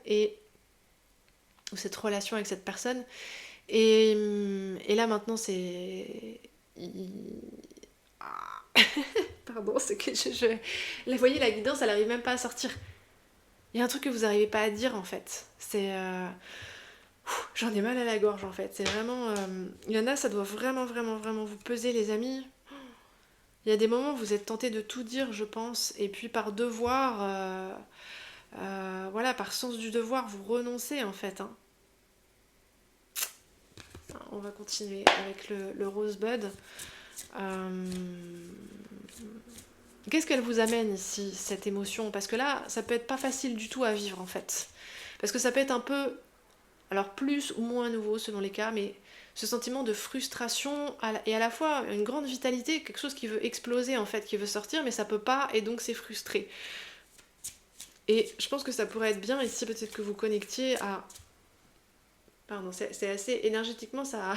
ou cette relation avec cette personne. Et là, maintenant, c'est... Ah. Pardon, c'est que Là, vous voyez, la guidance, elle arrive même pas à sortir. Il y a un truc que vous n'arrivez pas à dire, en fait. C'est... J'en ai mal à la gorge en fait, c'est vraiment... Il y en a, ça doit vraiment, vraiment, vraiment vous peser les amis. Il y a des moments où vous êtes tenté de tout dire, je pense, et puis par devoir, voilà, par sens du devoir, vous renoncez en fait. Hein. On va continuer avec le Rosebud. Qu'est-ce qu'elle vous amène ici, cette émotion? Parce que là, ça peut être pas facile du tout à vivre en fait. Parce que ça peut être un peu... Alors plus ou moins nouveau selon les cas, mais ce sentiment de frustration et à la fois une grande vitalité, quelque chose qui veut exploser en fait, qui veut sortir, mais ça peut pas et donc c'est frustré. Et je pense que ça pourrait être bien ici peut-être que vous connectiez à... Pardon, c'est assez énergétiquement ça...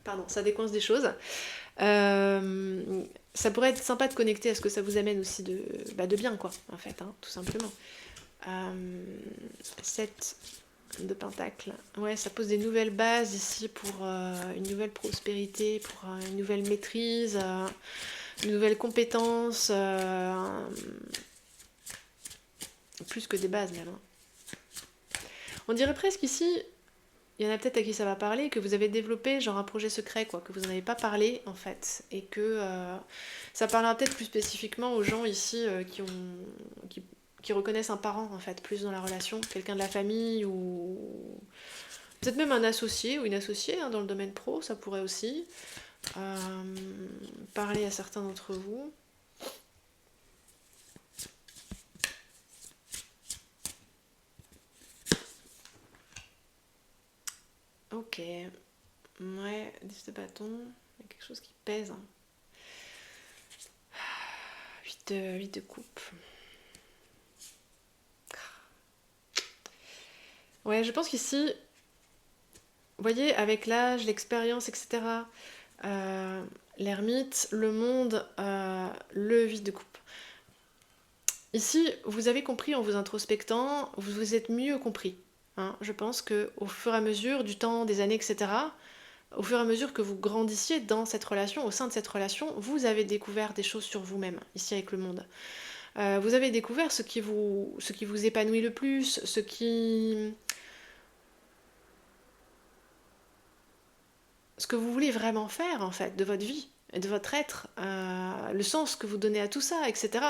Pardon, ça décoince des choses. Ça pourrait être sympa de connecter à ce que ça vous amène aussi de bien, quoi, en fait, hein, tout simplement. 7 de Pentacle. Ouais, ça pose des nouvelles bases ici pour une nouvelle prospérité, pour une nouvelle maîtrise, une nouvelle compétence, plus que des bases même, hein. On dirait presque ici, il y en a peut-être à qui ça va parler, que vous avez développé genre un projet secret, quoi, que vous n'en avez pas parlé en fait, et que ça parlera peut-être plus spécifiquement aux gens ici qui reconnaissent un parent en fait, plus dans la relation, quelqu'un de la famille ou peut-être même un associé ou une associée, hein, dans le domaine pro, ça pourrait aussi parler à certains d'entre vous. Ok, ouais, 10 de bâton, il y a quelque chose qui pèse, hein. 8 de coupe. Ouais, je pense qu'ici, vous voyez, avec l'âge, l'expérience, etc., l'ermite, le monde, le 8 de coupe. Ici, vous avez compris en vous introspectant, vous vous êtes mieux compris, hein. Je pense qu'au fur et à mesure du temps, des années, etc., au fur et à mesure que vous grandissiez dans cette relation, au sein de cette relation, vous avez découvert des choses sur vous-même, ici avec le monde. Vous avez découvert ce qui vous épanouit le plus, ce que vous voulez vraiment faire en fait de votre vie et de votre être, le sens que vous donnez à tout ça, etc.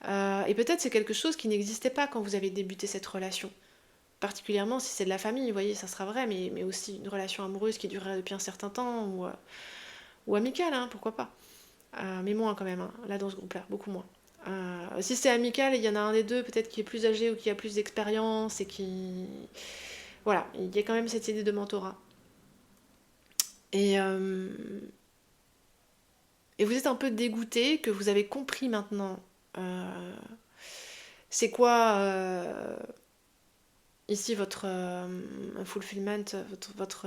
Et peut-être c'est quelque chose qui n'existait pas quand vous avez débuté cette relation. Particulièrement si c'est de la famille, vous voyez, ça sera vrai, mais aussi une relation amoureuse qui durerait depuis un certain temps, ou amicale, hein, pourquoi pas. Mais moins quand même, hein, là dans ce groupe-là, beaucoup moins. Si c'est amical, il y en a un des deux peut-être qui est plus âgé ou qui a plus d'expérience et qui... Voilà, il y a quand même cette idée de mentorat. Et, euh, et vous êtes un peu dégoûté que vous avez compris maintenant c'est quoi ici votre fulfillment, votre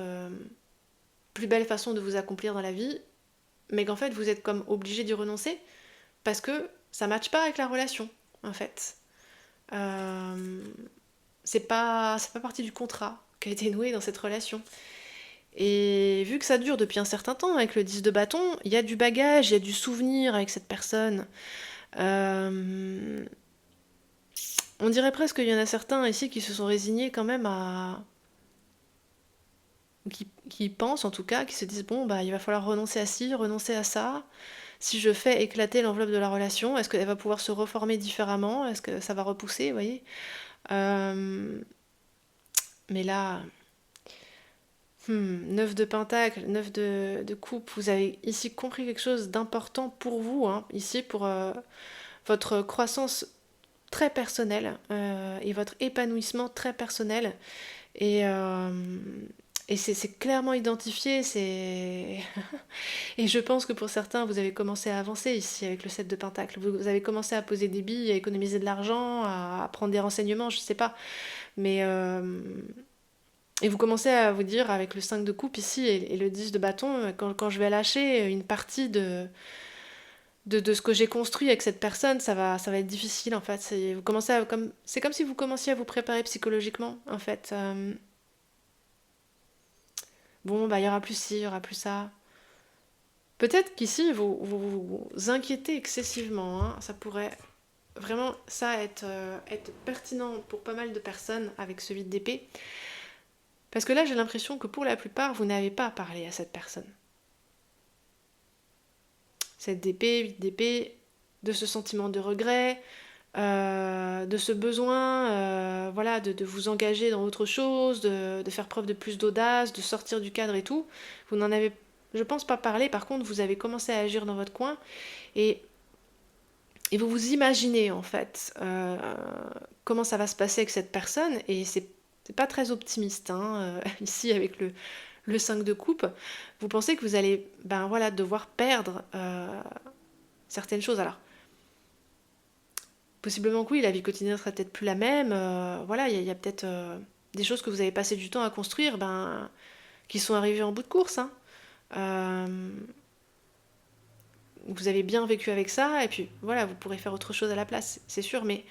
plus belle façon de vous accomplir dans la vie, mais qu'en fait vous êtes comme obligé d'y renoncer parce que ça matche pas avec la relation en fait. Euh, c'est pas partie du contrat qui a été noué dans cette relation. Et vu que ça dure depuis un certain temps avec le 10 de bâton, il y a du bagage, il y a du souvenir avec cette personne. Euh, on dirait presque qu'il y en a certains ici qui se sont résignés quand même à... qui pensent en tout cas, qui se disent bon bah il va falloir renoncer à ci, renoncer à ça. Si je fais éclater l'enveloppe de la relation, est-ce qu'elle va pouvoir se reformer différemment? Est-ce que ça va repousser, vous voyez? Euh, mais là, 9 de pentacle, 9 de coupe, vous avez ici compris quelque chose d'important pour vous, hein, ici pour votre croissance très personnelle et votre épanouissement très personnel. Et, euh, et c'est clairement identifié, c'est... Et je pense que pour certains, vous avez commencé à avancer ici avec le 7 de pentacle. Vous avez commencé à poser des billes, à économiser de l'argent, à prendre des renseignements, je sais pas. Mais... Et vous commencez à vous dire, avec le 5 de coupe ici et le 10 de bâton, quand je vais lâcher une partie de ce que j'ai construit avec cette personne, ça va être difficile en fait. C'est comme si vous commenciez à vous préparer psychologiquement en fait. Bon, bah il y aura plus ci, il y aura plus ça. Peut-être qu'ici vous inquiétez excessivement, hein. Ça pourrait vraiment ça être pertinent pour pas mal de personnes avec ce vide d'épée. Parce que là j'ai l'impression que pour la plupart vous n'avez pas parlé à cette personne. 7 d'épée, 8 d'épée, de ce sentiment de regret, de ce besoin voilà, de vous engager dans autre chose, de faire preuve de plus d'audace, de sortir du cadre et tout. Vous n'en avez, je pense, pas parlé. Par contre, vous avez commencé à agir dans votre coin et, et vous vous imaginez en fait comment ça va se passer avec cette personne. Et c'est pas très optimiste, hein, ici avec le 5 de coupe. Vous pensez que vous allez ben, voilà, devoir perdre certaines choses. Alors, possiblement que oui, la vie quotidienne sera peut-être plus la même. Voilà, il y a peut-être des choses que vous avez passé du temps à construire, ben, qui sont arrivées en bout de course, hein. Euh, vous avez bien vécu avec ça, et puis voilà, vous pourrez faire autre chose à la place, c'est sûr, mais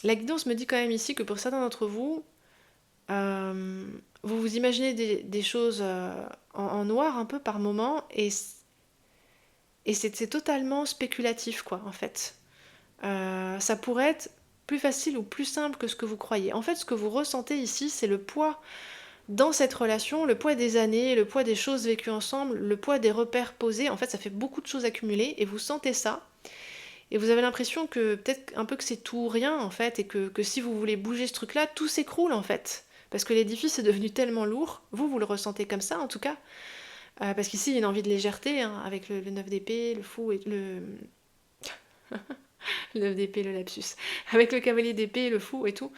la guidance me dit quand même ici que pour certains d'entre vous, euh, vous vous imaginez des choses en noir un peu par moment, et c'est totalement spéculatif, quoi, en fait. Ça pourrait être plus facile ou plus simple que ce que vous croyez. En fait, ce que vous ressentez ici, c'est le poids dans cette relation, le poids des années, le poids des choses vécues ensemble, le poids des repères posés. En fait, ça fait beaucoup de choses accumulées et vous sentez ça. Et vous avez l'impression que peut-être un peu que c'est tout ou rien, en fait, et que si vous voulez bouger ce truc-là, tout s'écroule, en fait. Parce que l'édifice est devenu tellement lourd. Vous le ressentez comme ça, en tout cas. Parce qu'ici, il y a une envie de légèreté, hein, avec le 9 d'épée, le fou et le... Le 9 d'épée, le lapsus. Avec le cavalier d'épée, le fou et tout.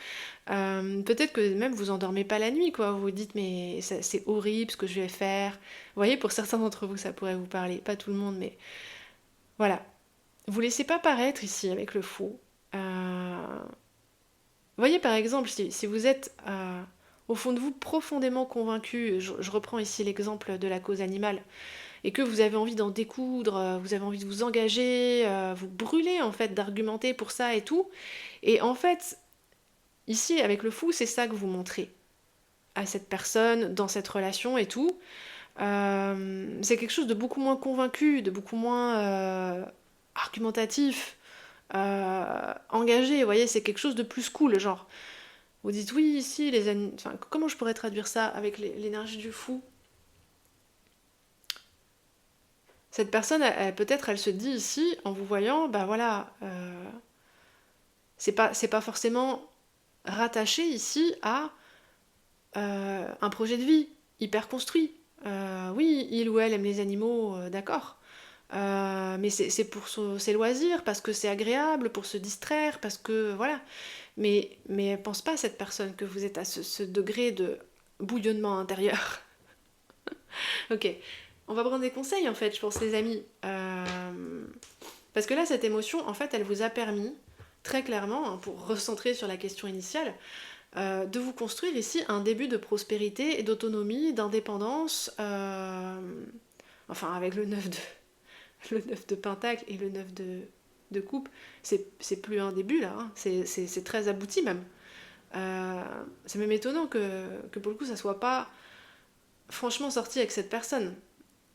Peut-être que même vous endormez pas la nuit, quoi. Vous vous dites, mais c'est horrible ce que je vais faire. Vous voyez, pour certains d'entre vous, ça pourrait vous parler. Pas tout le monde, mais voilà. Vous laissez pas paraître ici avec le fou. Vous voyez, par exemple, si vous êtes au fond de vous profondément convaincu, je reprends ici l'exemple de la cause animale, et que vous avez envie d'en découdre, vous avez envie de vous engager, vous brûlez en fait d'argumenter pour ça et tout. Et en fait, ici, avec le fou, c'est ça que vous montrez à cette personne, dans cette relation et tout. C'est quelque chose de beaucoup moins convaincu, de beaucoup moins argumentatif, engagé, vous voyez, c'est quelque chose de plus cool, genre. Vous dites oui, ici, enfin, comment je pourrais traduire ça avec l'énergie du fou? Cette personne, peut-être, elle se dit ici, en vous voyant, bah voilà, c'est pas forcément rattaché ici à un projet de vie hyper construit. Oui, il ou elle aime les animaux, d'accord. Mais c'est pour ses loisirs, parce que c'est agréable, pour se distraire, parce que voilà. Mais elle pense pas, cette personne, que vous êtes à ce degré de bouillonnement intérieur. Ok, on va prendre des conseils en fait, je pense, les amis. Parce que là, cette émotion, en fait, elle vous a permis, très clairement, hein, pour recentrer sur la question initiale, de vous construire ici un début de prospérité et d'autonomie, d'indépendance, enfin avec le 9 de pentacle et le 9 de coupe, c'est plus un début là, hein, c'est très abouti même. C'est même étonnant que pour le coup ça soit pas franchement sorti avec cette personne.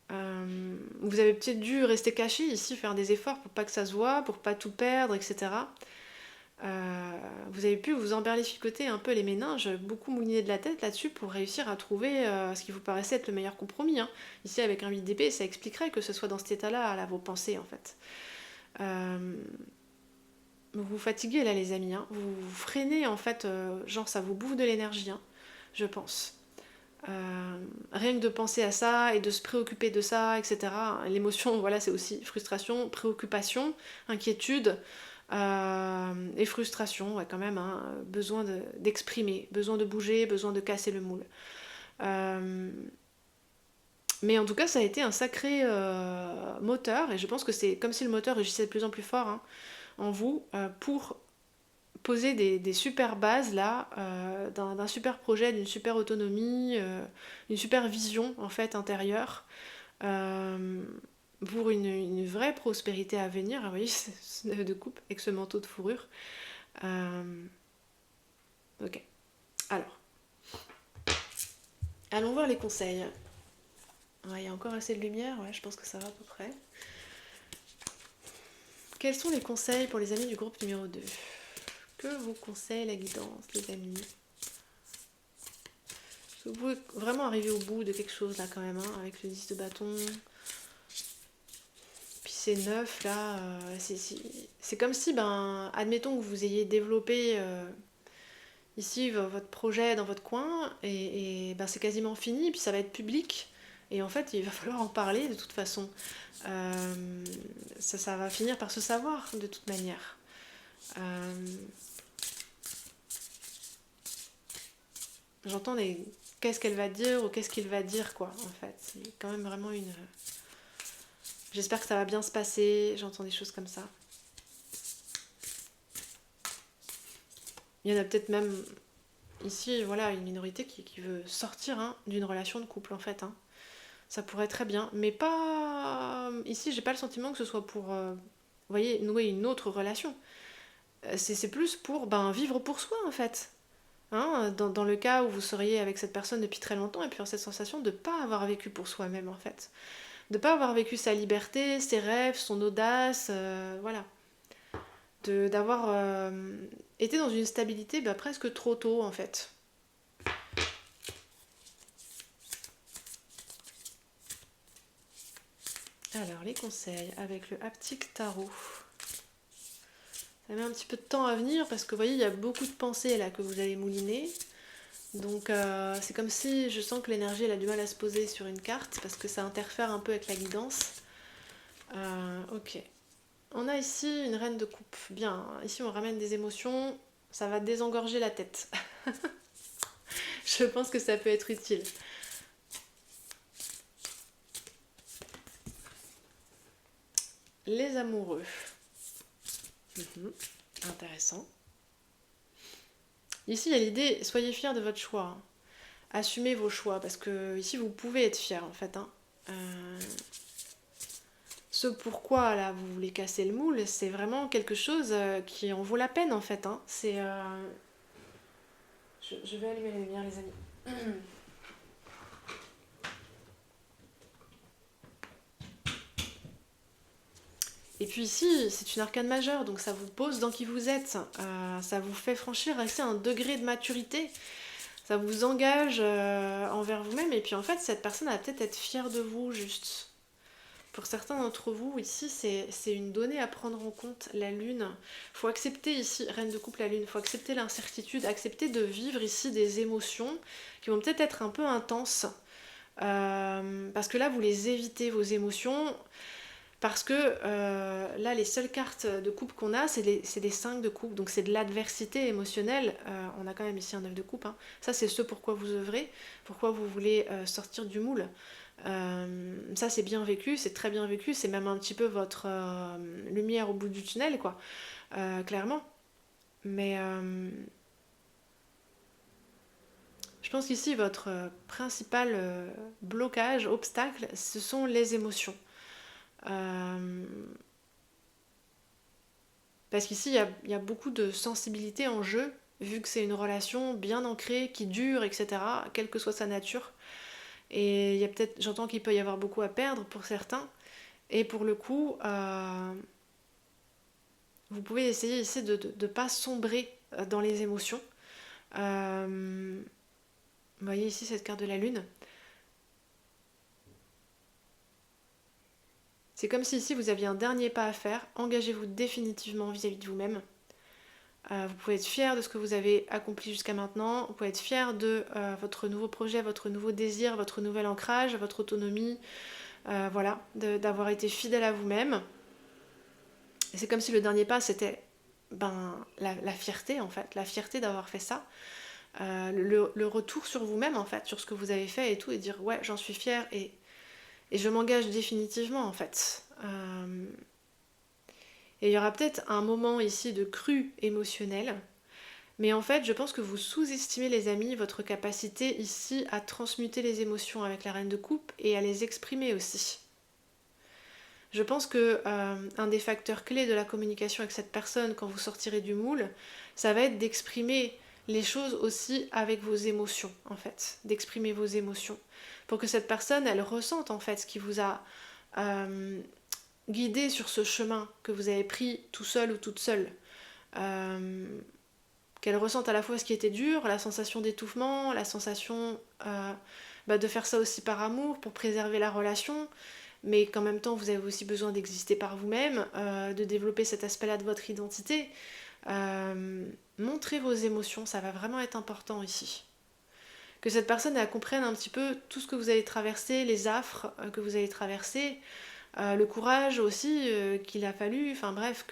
Vous avez peut-être dû rester caché ici, faire des efforts pour pas que ça se voit, pour pas tout perdre, etc. Vous avez pu vous emberlificoter un peu les méninges, beaucoup mouliner de la tête là-dessus pour réussir à trouver ce qui vous paraissait être le meilleur compromis. Hein. Ici, avec un 8 d'épée, ça expliquerait que ce soit dans cet état-là, là, vos pensées, en fait. Vous vous fatiguez, là, les amis. Hein. Vous freinez, en fait, genre, ça vous bouffe de l'énergie, hein, je pense. Rien que de penser à ça et de se préoccuper de ça, etc. L'émotion, voilà, c'est aussi frustration, préoccupation, inquiétude et frustration, ouais, quand même, hein, besoin d'exprimer, besoin de bouger, besoin de casser le moule. Mais en tout cas, ça a été un sacré moteur, et je pense que c'est comme si le moteur rugissait de plus en plus fort, hein, en vous pour poser des super bases là, d'un super projet, d'une super autonomie, d'une super vision en fait intérieure, euh, pour une vraie prospérité à venir. Vous voyez, ce 9 de coupe avec ce manteau de fourrure. Ok, alors, allons voir les conseils. Ouais, il y a encore assez de lumière, ouais, je pense que ça va à peu près. Quels sont les conseils pour les amis du groupe numéro 2? Que vous conseille la guidance, les amis? Vous pouvez vraiment arriver au bout de quelque chose là quand même, hein, avec le 10 de bâton. Puis c'est 9 là, c'est comme si, ben, admettons que vous ayez développé ici votre projet dans votre coin, et ben, c'est quasiment fini, puis ça va être public. Et en fait, il va falloir en parler de toute façon. Ça va finir par se savoir de toute manière. J'entends des qu'est-ce qu'elle va dire ou qu'est-ce qu'il va dire, quoi, en fait. C'est quand même vraiment une... J'espère que ça va bien se passer, j'entends des choses comme ça. Il y en a peut-être même ici, voilà, une minorité qui veut sortir, hein, d'une relation de couple, en fait. Hein. Ça pourrait être très bien, mais pas... Ici, j'ai pas le sentiment que ce soit pour, vous voyez, nouer une autre relation. C'est plus pour vivre pour soi en fait. Hein, dans le cas où vous seriez avec cette personne depuis très longtemps et puis avoir cette sensation de ne pas avoir vécu pour soi-même en fait. De ne pas avoir vécu sa liberté, ses rêves, son audace, voilà. D'avoir été dans une stabilité presque trop tôt en fait. Alors les conseils avec le haptique tarot. Ça met un petit peu de temps à venir parce que vous voyez il y a beaucoup de pensées là que vous allez mouliner. Donc c'est comme si je sens que l'énergie elle a du mal à se poser sur une carte parce que ça interfère un peu avec la guidance. Ok. On a ici une reine de coupe. Bien, ici on ramène des émotions, ça va désengorger la tête. Je pense que ça peut être utile. Les amoureux. Intéressant. Ici il y a l'idée, soyez fiers de votre choix. Assumez vos choix parce que ici vous pouvez être fiers en fait. Ce pourquoi là vous voulez casser le moule, c'est vraiment quelque chose qui en vaut la peine en fait. C'est, je vais allumer la lumière les amis. Et puis ici, c'est une arcane majeure, donc ça vous pose dans qui vous êtes. Ça vous fait franchir assez un degré de maturité. Ça vous engage envers vous-même. Et puis en fait, cette personne va peut-être être fière de vous, juste. Pour certains d'entre vous, ici, c'est une donnée à prendre en compte, la lune. Il faut accepter ici, reine de coupe, la lune, il faut accepter l'incertitude, accepter de vivre ici des émotions qui vont peut-être être un peu intenses. Parce que là, vous les évitez, vos émotions. Parce que là, les seules cartes de coupe qu'on a, c'est des 5 de coupe. Donc c'est de l'adversité émotionnelle. On a quand même ici un 9 de coupe. Ça, c'est ce pourquoi vous œuvrez, pourquoi vous voulez sortir du moule. Ça c'est bien vécu, c'est très bien vécu, c'est même un petit peu votre lumière au bout du tunnel quoi, clairement. Mais je pense qu'ici votre principal blocage, obstacle, ce sont les émotions. Parce qu'ici il y a beaucoup de sensibilité en jeu, vu que c'est une relation bien ancrée, qui dure, etc., quelle que soit sa nature. Et il y a peut-être, j'entends qu'il peut y avoir beaucoup à perdre pour certains. Et pour le coup, vous pouvez essayer ici de ne pas sombrer dans les émotions. Vous voyez ici cette carte de la lune. C'est comme si ici vous aviez un dernier pas à faire. Engagez-vous définitivement vis-à-vis de vous-même. Vous pouvez être fier de ce que vous avez accompli jusqu'à maintenant. Vous pouvez être fier de votre nouveau projet, votre nouveau désir, votre nouvel ancrage, votre autonomie. Voilà, d'avoir été fidèle à vous-même. Et c'est comme si le dernier pas c'était la fierté en fait, la fierté d'avoir fait ça. Le retour sur vous-même en fait, sur ce que vous avez fait et tout, et dire ouais j'en suis fière et je m'engage définitivement en fait. Et il y aura peut-être un moment ici de crue émotionnel, mais en fait je pense que vous sous-estimez les amis, votre capacité ici à transmuter les émotions avec la reine de coupe et à les exprimer aussi. Je pense que un des facteurs clés de la communication avec cette personne quand vous sortirez du moule, ça va être d'exprimer les choses aussi avec vos émotions en fait, d'exprimer vos émotions pour que cette personne elle ressente en fait ce qui vous a guidé sur ce chemin que vous avez pris tout seul ou toute seule. Qu'elle ressente à la fois ce qui était dur, la sensation d'étouffement, la sensation de faire ça aussi par amour pour préserver la relation, mais qu'en même temps vous avez aussi besoin d'exister par vous-même, de développer cet aspect-là de votre identité. Montrez vos émotions, ça va vraiment être important ici. Que cette personne elle comprenne un petit peu tout ce que vous allez traverser, les affres que vous allez traverser, le courage aussi qu'il a fallu, enfin bref,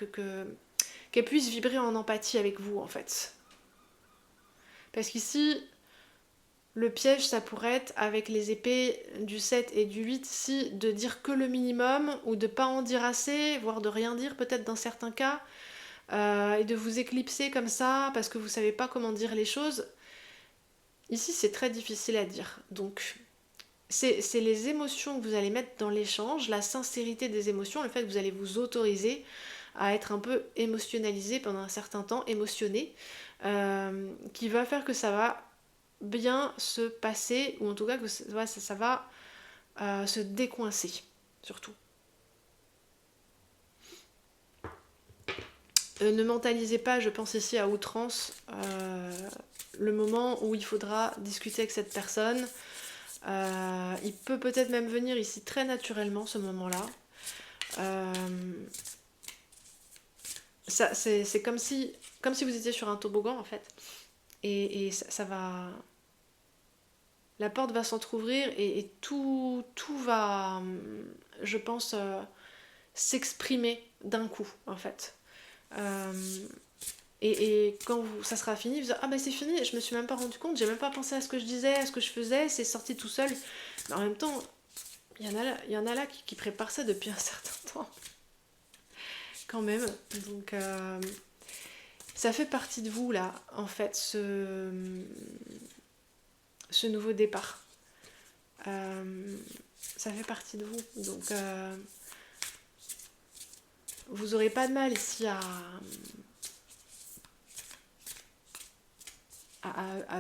qu'elle puisse vibrer en empathie avec vous en fait. Parce qu'ici, le piège, ça pourrait être, avec les épées du 7 et du 8, ici, de dire que le minimum, ou de pas en dire assez, voire de rien dire peut-être dans certains cas, et de vous éclipser comme ça, parce que vous savez pas comment dire les choses. Ici, c'est très difficile à dire. Donc, c'est les émotions que vous allez mettre dans l'échange, la sincérité des émotions, le fait que vous allez vous autoriser à être un peu émotionnalisé pendant un certain temps, émotionné, qui va faire que ça va bien se passer, ou en tout cas que ça va se décoincer, surtout. Ne mentalisez pas, je pense ici à outrance, le moment où il faudra discuter avec cette personne. Il peut peut-être même venir ici très naturellement, ce moment-là. C'est comme si vous étiez sur un toboggan, en fait. Et ça va... La porte va s'entrouvrir et tout va, je pense, s'exprimer d'un coup, en fait. Euh, et quand ça sera fini, vous direz, ah ben c'est fini, je me suis même pas rendu compte, j'ai même pas pensé à ce que je disais, à ce que je faisais, c'est sorti tout seul. Mais en même temps, il y en a là qui préparent ça depuis un certain temps, quand même. Donc ça fait partie de vous là, en fait, ce nouveau départ. Ça fait partie de vous. Donc vous aurez pas de mal ici à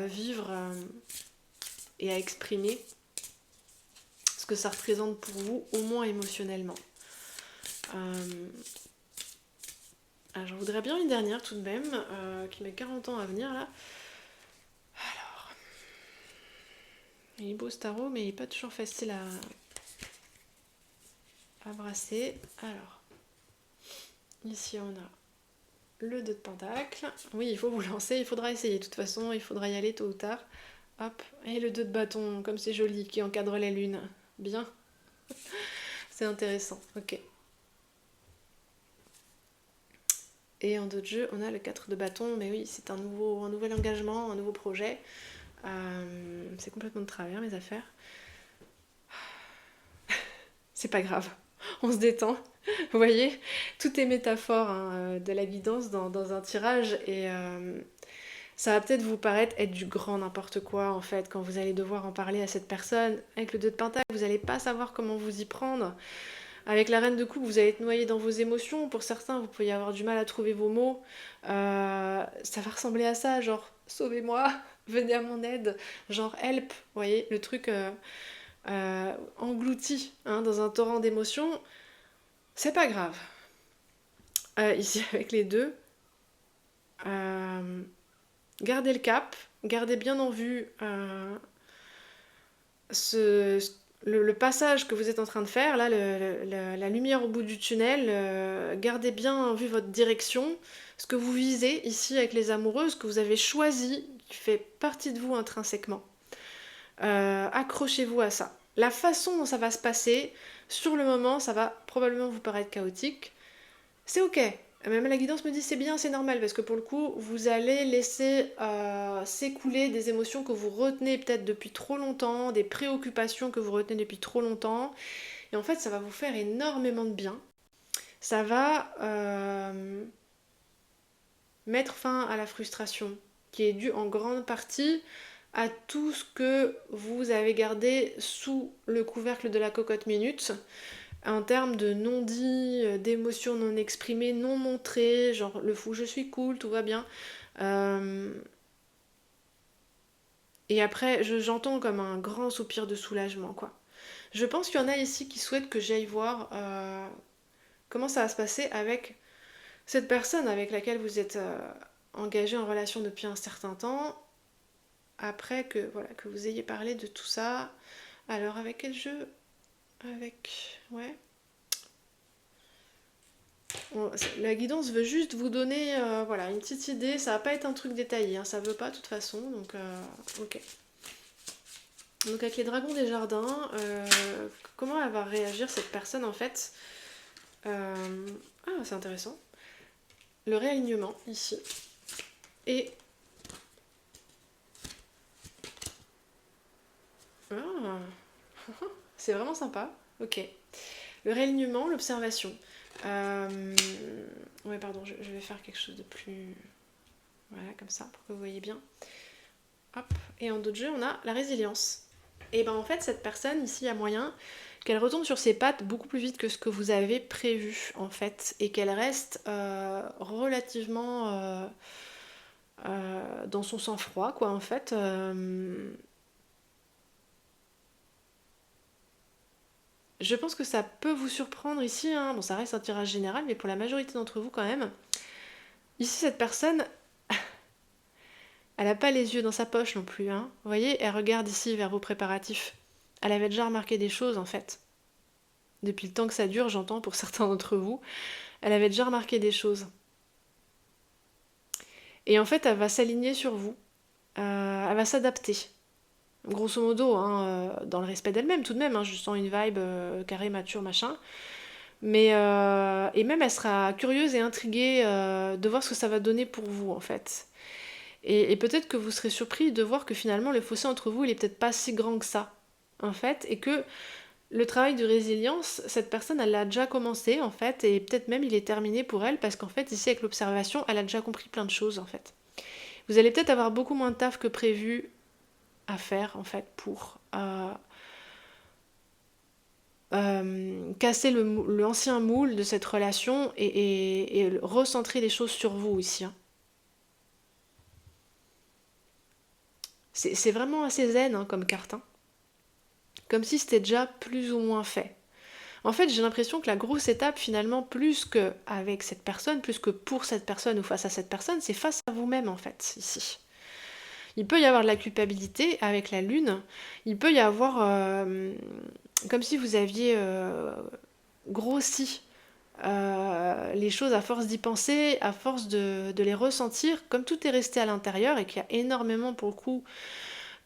vivre et à exprimer ce que ça représente pour vous, au moins émotionnellement. J'en voudrais bien une dernière tout de même, qui met 40 ans à venir là. Alors, il est beau ce tarot, mais il n'est pas toujours facile à brasser. Alors, ici on a le 2 de pentacle. Oui, il faut vous lancer, il faudra essayer. De toute façon, il faudra y aller tôt ou tard. Hop, et le 2 de bâton, comme c'est joli, qui encadre la lune. Bien. C'est intéressant, ok. Et en dos de jeu, on a le 4 de bâton, mais oui, c'est un nouvel engagement, un nouveau projet. C'est complètement de travers, mes affaires. C'est pas grave, on se détend. Vous voyez, tout est métaphore hein, de la guidance dans un tirage, et ça va peut-être vous paraître être du grand n'importe quoi, en fait, quand vous allez devoir en parler à cette personne. Avec le 2 de pentacle, vous n'allez pas savoir comment vous y prendre. Avec la reine de coupe, vous allez être noyé dans vos émotions. Pour certains, vous pouvez avoir du mal à trouver vos mots. Ça va ressembler à ça, genre sauvez-moi, venez à mon aide, genre help. Vous voyez, le truc englouti hein, dans un torrent d'émotions. C'est pas grave. Ici, avec les deux, gardez le cap, gardez bien en vue le passage que vous êtes en train de faire, là, la lumière au bout du tunnel, gardez bien en vue votre direction, ce que vous visez ici avec les amoureuses, que vous avez choisi, qui fait partie de vous intrinsèquement. Accrochez-vous à ça. La façon dont ça va se passer, sur le moment, ça va probablement vous paraître chaotique. C'est ok. Même la guidance me dit c'est bien, c'est normal, parce que pour le coup, vous allez laisser s'écouler des émotions que vous retenez peut-être depuis trop longtemps, des préoccupations que vous retenez depuis trop longtemps, et en fait, ça va vous faire énormément de bien. Ça va mettre fin à la frustration, qui est due en grande partie à tout ce que vous avez gardé sous le couvercle de la cocotte minute, en termes de non-dit, d'émotions non exprimées, non montrées, genre le fou je suis cool, tout va bien. Et après, j'entends comme un grand soupir de soulagement, quoi. Je pense qu'il y en a ici qui souhaitent que j'aille voir comment ça va se passer avec cette personne avec laquelle vous êtes engagé en relation depuis un certain temps, après que vous ayez parlé de tout ça. Alors avec quel jeu? Ouais. La guidance veut juste vous donner une petite idée, ça va pas être un truc détaillé, hein, ça veut pas de toute façon, donc ok. Donc avec les dragons des jardins, comment elle va réagir cette personne en fait? C'est intéressant. Le réalignement ici. Et... c'est vraiment sympa, ok. Le réalignement, l'observation. Ouais, pardon, je vais faire quelque chose de plus... Voilà, comme ça, pour que vous voyez bien. Hop. Et en d'autres jeux, on a la résilience. Et ben en fait, cette personne, ici, il y a moyen qu'elle retombe sur ses pattes beaucoup plus vite que ce que vous avez prévu, en fait, et qu'elle reste relativement dans son sang-froid, quoi, en fait. Je pense que ça peut vous surprendre ici, hein. Bon, ça reste un tirage général, mais pour la majorité d'entre vous, quand même. Ici, cette personne, elle n'a pas les yeux dans sa poche non plus, hein. Vous voyez, elle regarde ici vers vos préparatifs. Elle avait déjà remarqué des choses, en fait. Depuis le temps que ça dure, j'entends, pour certains d'entre vous. Elle avait déjà remarqué des choses. Et en fait, elle va s'aligner sur vous. Elle va s'adapter. Grosso modo, hein, dans le respect d'elle-même tout de même. Hein, je sens une vibe carré, mature, machin. Mais et même, elle sera curieuse et intriguée de voir ce que ça va donner pour vous, en fait. Et peut-être que vous serez surpris de voir que finalement, le fossé entre vous, il est peut-être pas si grand que ça, en fait. Et que le travail de résilience, cette personne, elle l'a déjà commencé, en fait. Et peut-être même, il est terminé pour elle. Parce qu'en fait, ici, avec l'observation, elle a déjà compris plein de choses, en fait. Vous allez peut-être avoir beaucoup moins de taf que prévu à faire en fait pour casser l'ancien moule de cette relation et recentrer les choses sur vous ici. Hein. C'est vraiment assez zen hein, comme carte. Hein. Comme si c'était déjà plus ou moins fait. En fait, j'ai l'impression que la grosse étape, finalement, plus que avec cette personne, plus que pour cette personne ou face à cette personne, c'est face à vous-même, en fait, ici. Il peut y avoir de la culpabilité avec la lune. Il peut y avoir comme si vous aviez grossi les choses à force d'y penser, à force de les ressentir, comme tout est resté à l'intérieur et qu'il y a énormément pour le coup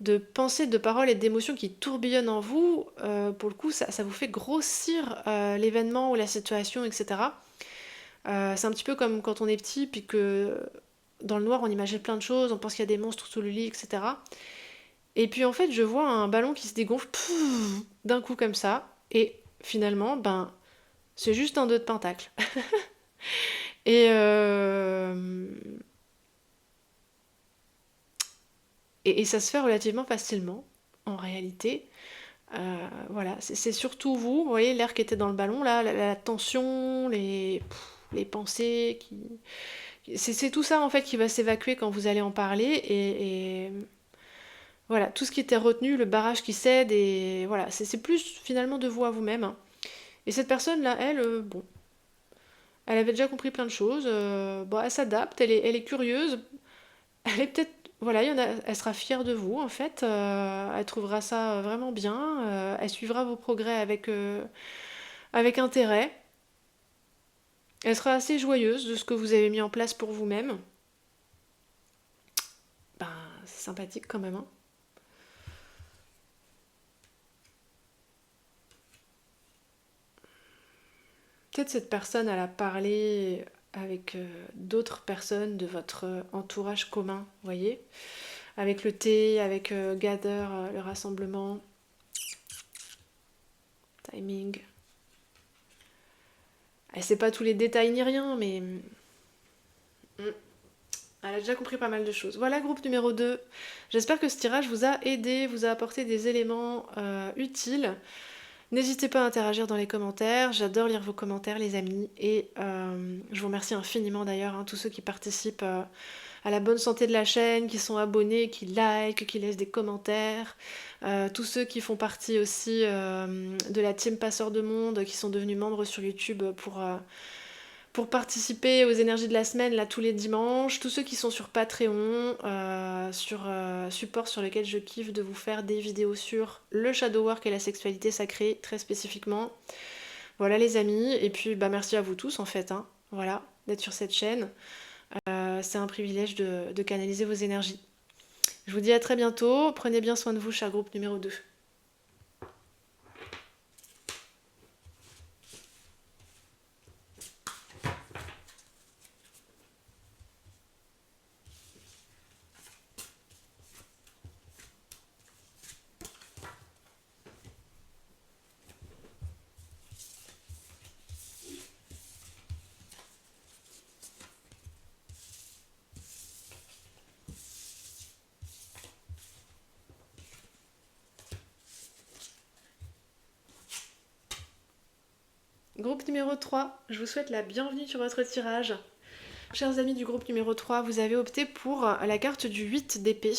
de pensées, de paroles et d'émotions qui tourbillonnent en vous, pour le coup ça vous fait grossir l'événement ou la situation, etc. C'est un petit peu comme quand on est petit puis que dans le noir on imagine plein de choses, on pense qu'il y a des monstres sous le lit, etc. Et puis en fait, je vois un ballon qui se dégonfle d'un coup comme ça. Et finalement, ben, c'est juste un 2 de pentacle. Et, euh, et ça se fait relativement facilement, en réalité. Voilà, c'est surtout vous, vous voyez, l'air qui était dans le ballon, là, la tension, les pensées. C'est tout ça, en fait, qui va s'évacuer quand vous allez en parler. Et voilà, tout ce qui était retenu, le barrage qui cède, et voilà, c'est plus finalement de vous à vous-même. Hein. Et cette personne-là, elle, bon, elle avait déjà compris plein de choses. Bon, elle s'adapte, elle est curieuse. Elle est peut-être. Voilà, elle sera fière de vous, en fait. Elle trouvera ça vraiment bien. Elle suivra vos progrès avec intérêt. Elle sera assez joyeuse de ce que vous avez mis en place pour vous-même. Ben, c'est sympathique quand même. Hein. Peut-être cette personne, elle a parlé avec d'autres personnes de votre entourage commun, vous voyez, avec le thé, avec Gather, le rassemblement, timing. Elle sait pas tous les détails ni rien, mais elle a déjà compris pas mal de choses. Voilà, groupe numéro 2. J'espère que ce tirage vous a aidé, vous a apporté des éléments utiles. N'hésitez pas à interagir dans les commentaires. J'adore lire vos commentaires, les amis. Et je vous remercie infiniment d'ailleurs, hein, tous ceux qui participent à la bonne santé de la chaîne, qui sont abonnés, qui likent, qui laissent des commentaires. Tous ceux qui font partie aussi de la team Passeur de Monde, qui sont devenus membres sur YouTube pour participer aux énergies de la semaine, là, tous les dimanches. Tous ceux qui sont sur Patreon, sur support sur lequel je kiffe de vous faire des vidéos sur le shadow work et la sexualité sacrée, très spécifiquement. Voilà les amis, et puis bah merci à vous tous en fait, hein. Voilà, d'être sur cette chaîne. C'est un privilège de canaliser vos énergies. Je vous dis à très bientôt, prenez bien soin de vous, cher groupe numéro 2. Groupe numéro 3, je vous souhaite la bienvenue sur votre tirage. Chers amis du groupe numéro 3, vous avez opté pour la carte du 8 d'épée.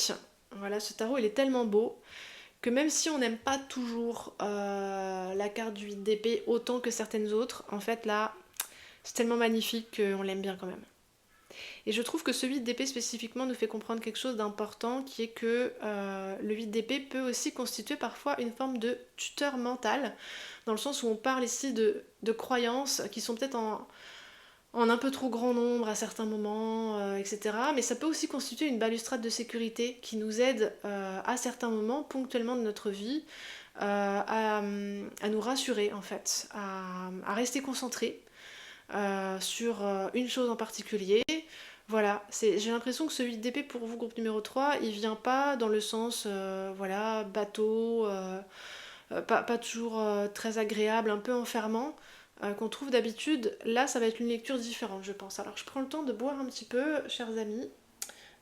Voilà, ce tarot il est tellement beau que même si on n'aime pas toujours la carte du 8 d'épée autant que certaines autres, en fait là, c'est tellement magnifique qu'on l'aime bien quand même. Et je trouve que ce 8 d'épée spécifiquement nous fait comprendre quelque chose d'important qui est que le 8 d'épée peut aussi constituer parfois une forme de tuteur mental, dans le sens où on parle ici de croyances qui sont peut-être en un peu trop grand nombre à certains moments, etc. Mais ça peut aussi constituer une balustrade de sécurité qui nous aide à certains moments, ponctuellement de notre vie, à nous rassurer en fait, à rester concentré sur une chose en particulier. Voilà, j'ai l'impression que ce 8 d'épée pour vous, groupe numéro 3, il vient pas dans le sens voilà, bateau, pas toujours très agréable, un peu enfermant, qu'on trouve d'habitude. Là, ça va être une lecture différente, je pense. Alors, je prends le temps de boire un petit peu, chers amis.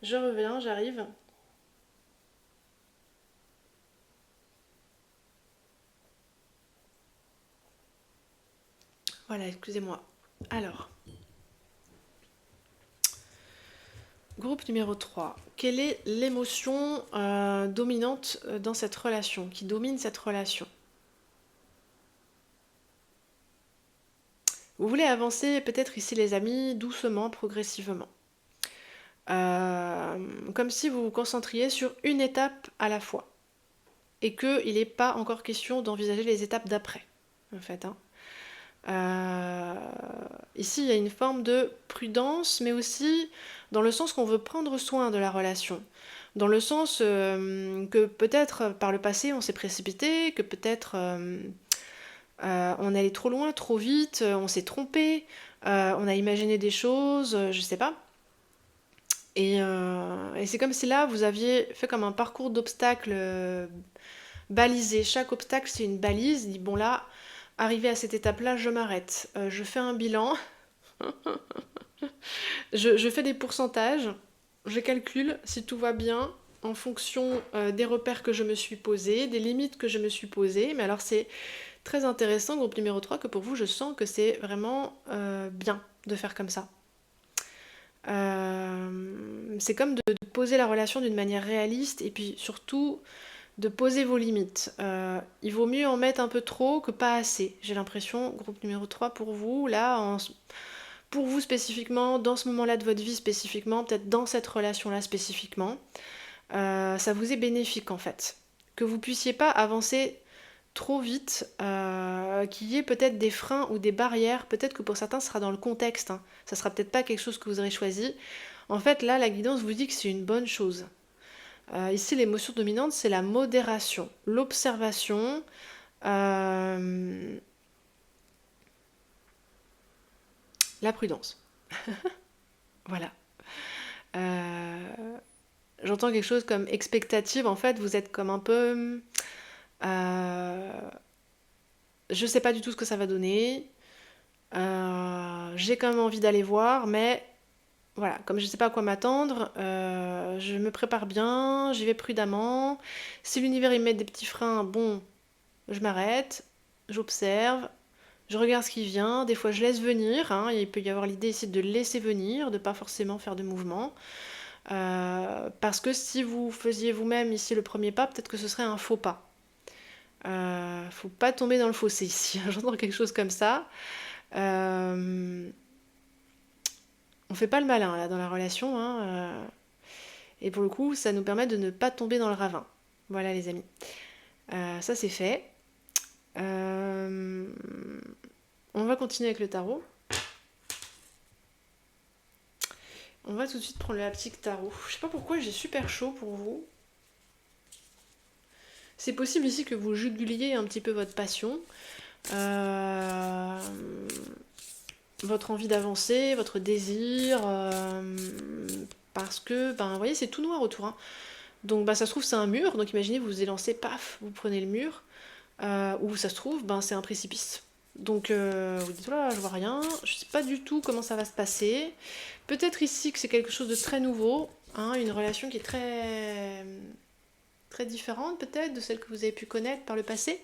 Je reviens, j'arrive. Voilà, excusez-moi. Alors, groupe numéro 3. Quelle est l'émotion dominante dans cette relation, qui domine cette relation? Vous voulez avancer peut-être ici les amis, doucement, progressivement. Comme si vous vous concentriez sur une étape à la fois. Et qu'il n'est pas encore question d'envisager les étapes d'après, en fait. Ici, il y a une forme de prudence, mais aussi dans le sens qu'on veut prendre soin de la relation. Dans le sens que peut-être par le passé on s'est précipité, que peut-être on est allé trop loin, trop vite, on s'est trompé, on a imaginé des choses, je sais pas. Et c'est comme si là vous aviez fait comme un parcours d'obstacles balisé. Chaque obstacle c'est une balise. Dit bon là, arrivé à cette étape-là, je m'arrête. Je fais un bilan. je fais des pourcentages. Je calcule si tout va bien en fonction des repères que je me suis posés, des limites que je me suis posées. Mais alors c'est très intéressant, groupe numéro 3, que pour vous, je sens que c'est vraiment bien de faire comme ça. C'est comme de poser la relation d'une manière réaliste et puis surtout de poser vos limites. Il vaut mieux en mettre un peu trop que pas assez. J'ai l'impression, groupe numéro 3 pour vous, là, pour vous spécifiquement, dans ce moment-là de votre vie spécifiquement, peut-être dans cette relation-là spécifiquement, ça vous est bénéfique en fait. Que vous puissiez pas avancer trop vite, qu'il y ait peut-être des freins ou des barrières, peut-être que pour certains ce sera dans le contexte, hein. Ça sera peut-être pas quelque chose que vous aurez choisi. En fait là la guidance vous dit que c'est une bonne chose. Ici l'émotion dominante c'est la modération, l'observation, la prudence. Voilà. J'entends quelque chose comme expectative, en fait vous êtes comme un peu... je sais pas du tout ce que ça va donner. J'ai quand même envie d'aller voir, mais voilà, comme je sais pas à quoi m'attendre, je me prépare bien, j'y vais prudemment. Si l'univers il met des petits freins, bon, je m'arrête, j'observe, je regarde ce qui vient. Des fois, je laisse venir. Hein, il peut y avoir l'idée ici de laisser venir, de pas forcément faire de mouvement. Parce que si vous faisiez vous-même ici le premier pas, peut-être que ce serait un faux pas. Faut pas tomber dans le fossé ici. J'entends quelque chose comme ça. On fait pas le malin là dans la relation. Hein, et pour le coup, ça nous permet de ne pas tomber dans le ravin. Voilà les amis. Ça c'est fait. On va continuer avec le tarot. On va tout de suite prendre le haptique tarot. Je sais pas pourquoi j'ai super chaud pour vous. C'est possible ici que vous juguliez un petit peu votre passion, votre envie d'avancer, votre désir, parce que, ben, vous voyez, c'est tout noir autour. Hein. Donc, ben, ça se trouve, c'est un mur. Donc, imaginez, vous vous élancez, paf, vous prenez le mur. Ou ça se trouve, ben, c'est un précipice. Donc, vous dites, voilà, je vois rien. Je sais pas du tout comment ça va se passer. Peut-être ici que c'est quelque chose de très nouveau. Hein, une relation qui est très très différente peut-être de celle que vous avez pu connaître par le passé.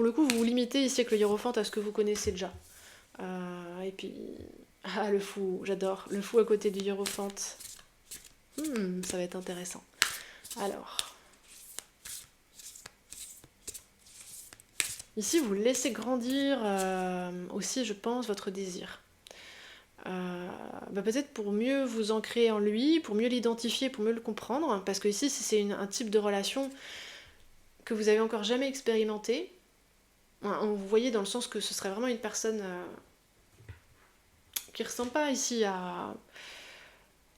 pour le coup, vous vous limitez ici avec le hiérophante à ce que vous connaissez déjà. Et puis... Ah, le fou, j'adore. Le fou à côté du hiérophante. Ça va être intéressant. Alors... Ici, vous laissez grandir aussi, je pense, votre désir. Peut-être pour mieux vous ancrer en lui, pour mieux l'identifier, pour mieux le comprendre, parce que ici, si c'est un type de relation que vous avez encore jamais expérimenté, vous voyez dans le sens que ce serait vraiment une personne qui ressemble pas ici à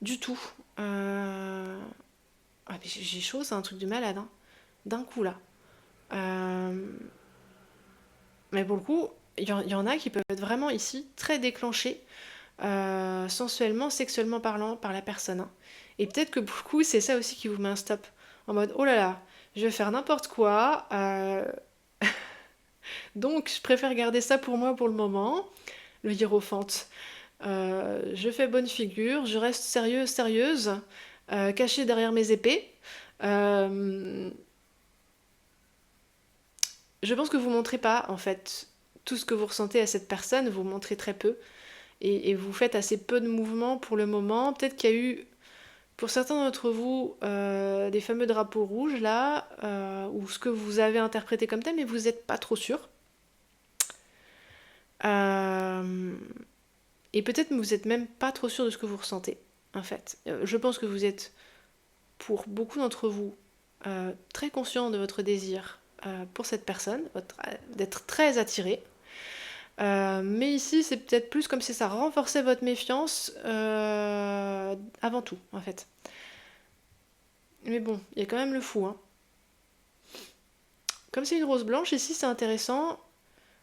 du tout. Mais j'ai chaud, c'est un truc de malade, hein. D'un coup là. Mais pour le coup, il y en a qui peuvent être vraiment ici très déclenchés sensuellement, sexuellement parlant par la personne, hein. Et peut-être que pour le coup, c'est ça aussi qui vous met un stop. En mode, oh là là, je vais faire n'importe quoi, donc je préfère garder ça pour moi pour le moment. Le hiérophante. Je fais bonne figure, je reste sérieuse, cachée derrière mes épées. Euh, je pense que vous montrez pas, en fait, tout ce que vous ressentez à cette personne, vous montrez très peu. Et vous faites assez peu de mouvements pour le moment. Peut-être qu'il y a eu, pour certains d'entre vous, des fameux drapeaux rouges là, ou ce que vous avez interprété comme tel, mais vous n'êtes pas trop sûr. Et peut-être que vous n'êtes même pas trop sûr de ce que vous ressentez, en fait. Je pense que vous êtes, pour beaucoup d'entre vous, très conscient de votre désir pour cette personne, d'être très attiré. Mais ici, c'est peut-être plus comme si ça renforçait votre méfiance avant tout, en fait. Mais bon, il y a quand même le fou, hein. Comme c'est une rose blanche, ici, c'est intéressant.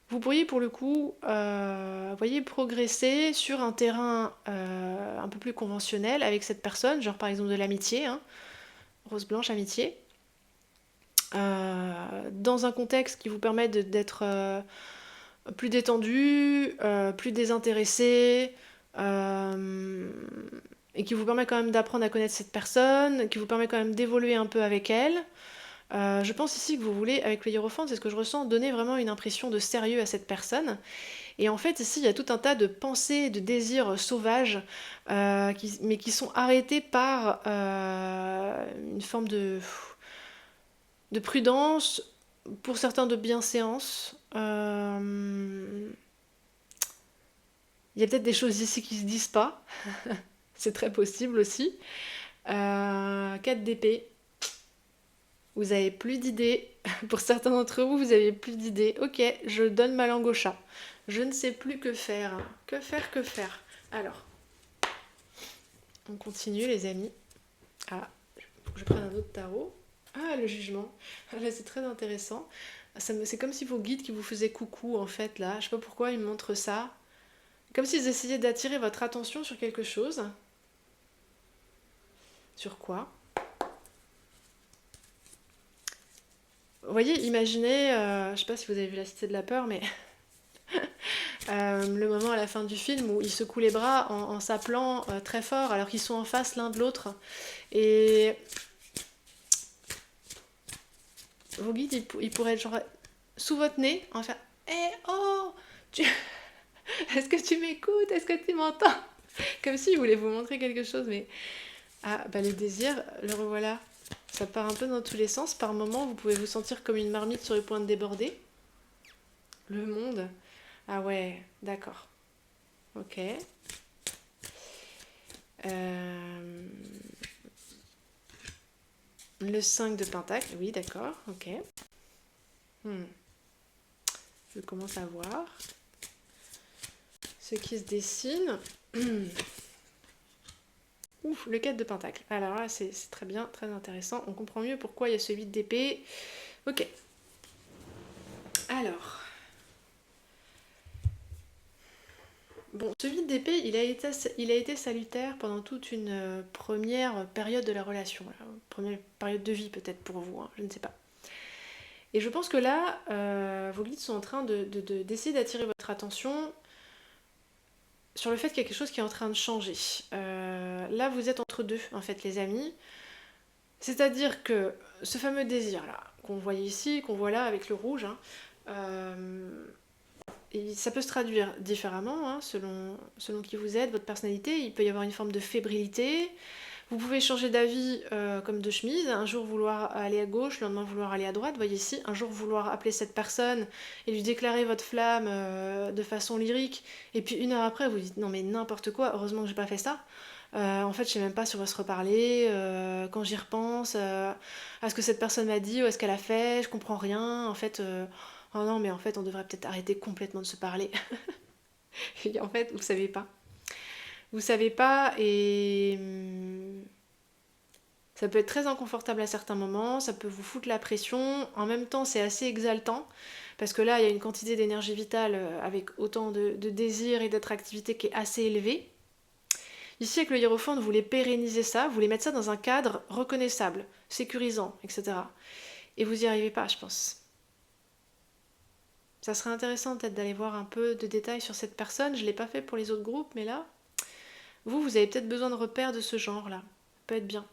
Vous pourriez, pour le coup, voyez, progresser sur un terrain un peu plus conventionnel avec cette personne, genre par exemple de l'amitié, hein, rose blanche, amitié, dans un contexte qui vous permet d'être plus détendu, plus désintéressé, et qui vous permet quand même d'apprendre à connaître cette personne, qui vous permet quand même d'évoluer un peu avec elle. Je pense ici que vous voulez, avec le hiérophante, c'est ce que je ressens, donner vraiment une impression de sérieux à cette personne. Et en fait, ici, il y a tout un tas de pensées, de désirs sauvages, mais qui sont arrêtés par une forme de prudence, pour certains de bienséance. Il y a peut-être des choses ici qui se disent pas, c'est très possible aussi. 4 d'épée. Vous avez plus d'idées. Pour certains d'entre vous, vous avez plus d'idées. Ok, je donne ma langue au chat. Je ne sais plus que faire. Que faire, que faire. Alors, on continue les amis. Ah, faut que je prenne un autre tarot. Ah, le jugement. Là, c'est très intéressant. C'est comme si vos guides qui vous faisaient coucou en fait là. Je sais pas pourquoi ils me montrent ça. Comme s'ils essayaient d'attirer votre attention sur quelque chose. Sur quoi? Vous voyez, imaginez, je sais pas si vous avez vu La Cité de la Peur, mais le moment à la fin du film où ils secouent les bras en s'appelant très fort alors qu'ils sont en face l'un de l'autre. Et vos guides, ils pourraient être genre sous votre nez, en faire Eh oh tu... Est-ce que tu m'écoutes? Est-ce que tu m'entends? Comme s'ils voulaient vous montrer quelque chose, mais... Ah, bah le désir, le revoilà. Ça part un peu dans tous les sens. Par moments, vous pouvez vous sentir comme une marmite sur le point de déborder. Le monde. Ah ouais, d'accord. Ok. Le 5 de pentacle, oui, d'accord, ok. Je commence à voir ce qui se dessine. Ouf, le 4 de pentacle. Alors là, c'est très bien, très intéressant. On comprend mieux pourquoi il y a ce 8 d'épée. Ok. Alors. Bon, ce 8 d'épée, il a été salutaire pendant toute une première période de la relation. Première période de vie peut-être pour vous, hein, je ne sais pas. Et je pense que là, vos guides sont en train d'essayer d'attirer votre attention sur le fait qu'il y a quelque chose qui est en train de changer. Là, vous êtes entre deux, en fait, les amis. C'est-à-dire que ce fameux désir-là, qu'on voit ici, qu'on voit là avec le rouge, hein, Et ça peut se traduire différemment, hein, selon qui vous êtes, votre personnalité. Il peut y avoir une forme de fébrilité. Vous pouvez changer d'avis comme de chemise. Un jour vouloir aller à gauche, le lendemain vouloir aller à droite. Voyez ici, un jour vouloir appeler cette personne et lui déclarer votre flamme de façon lyrique. Et puis une heure après, vous dites non mais n'importe quoi, heureusement que j'ai pas fait ça. En fait, je sais même pas si on va se reparler. Quand j'y repense, à ce que cette personne m'a dit ou à ce qu'elle a fait, je comprends rien. En fait, oh non, mais en fait, on devrait peut-être arrêter complètement de se parler. Et en fait, vous savez pas. Vous savez pas et ça peut être très inconfortable à certains moments, ça peut vous foutre la pression. En même temps, c'est assez exaltant parce que là, il y a une quantité d'énergie vitale avec autant de désir et d'attractivité qui est assez élevée. Ici, avec le hiérophante, vous voulez pérenniser ça, vous voulez mettre ça dans un cadre reconnaissable, sécurisant, etc. Et vous n'y arrivez pas, je pense. Ça serait intéressant peut-être d'aller voir un peu de détails sur cette personne. Je ne l'ai pas fait pour les autres groupes, mais là, vous avez peut-être besoin de repères de ce genre-là. Ça peut être bien.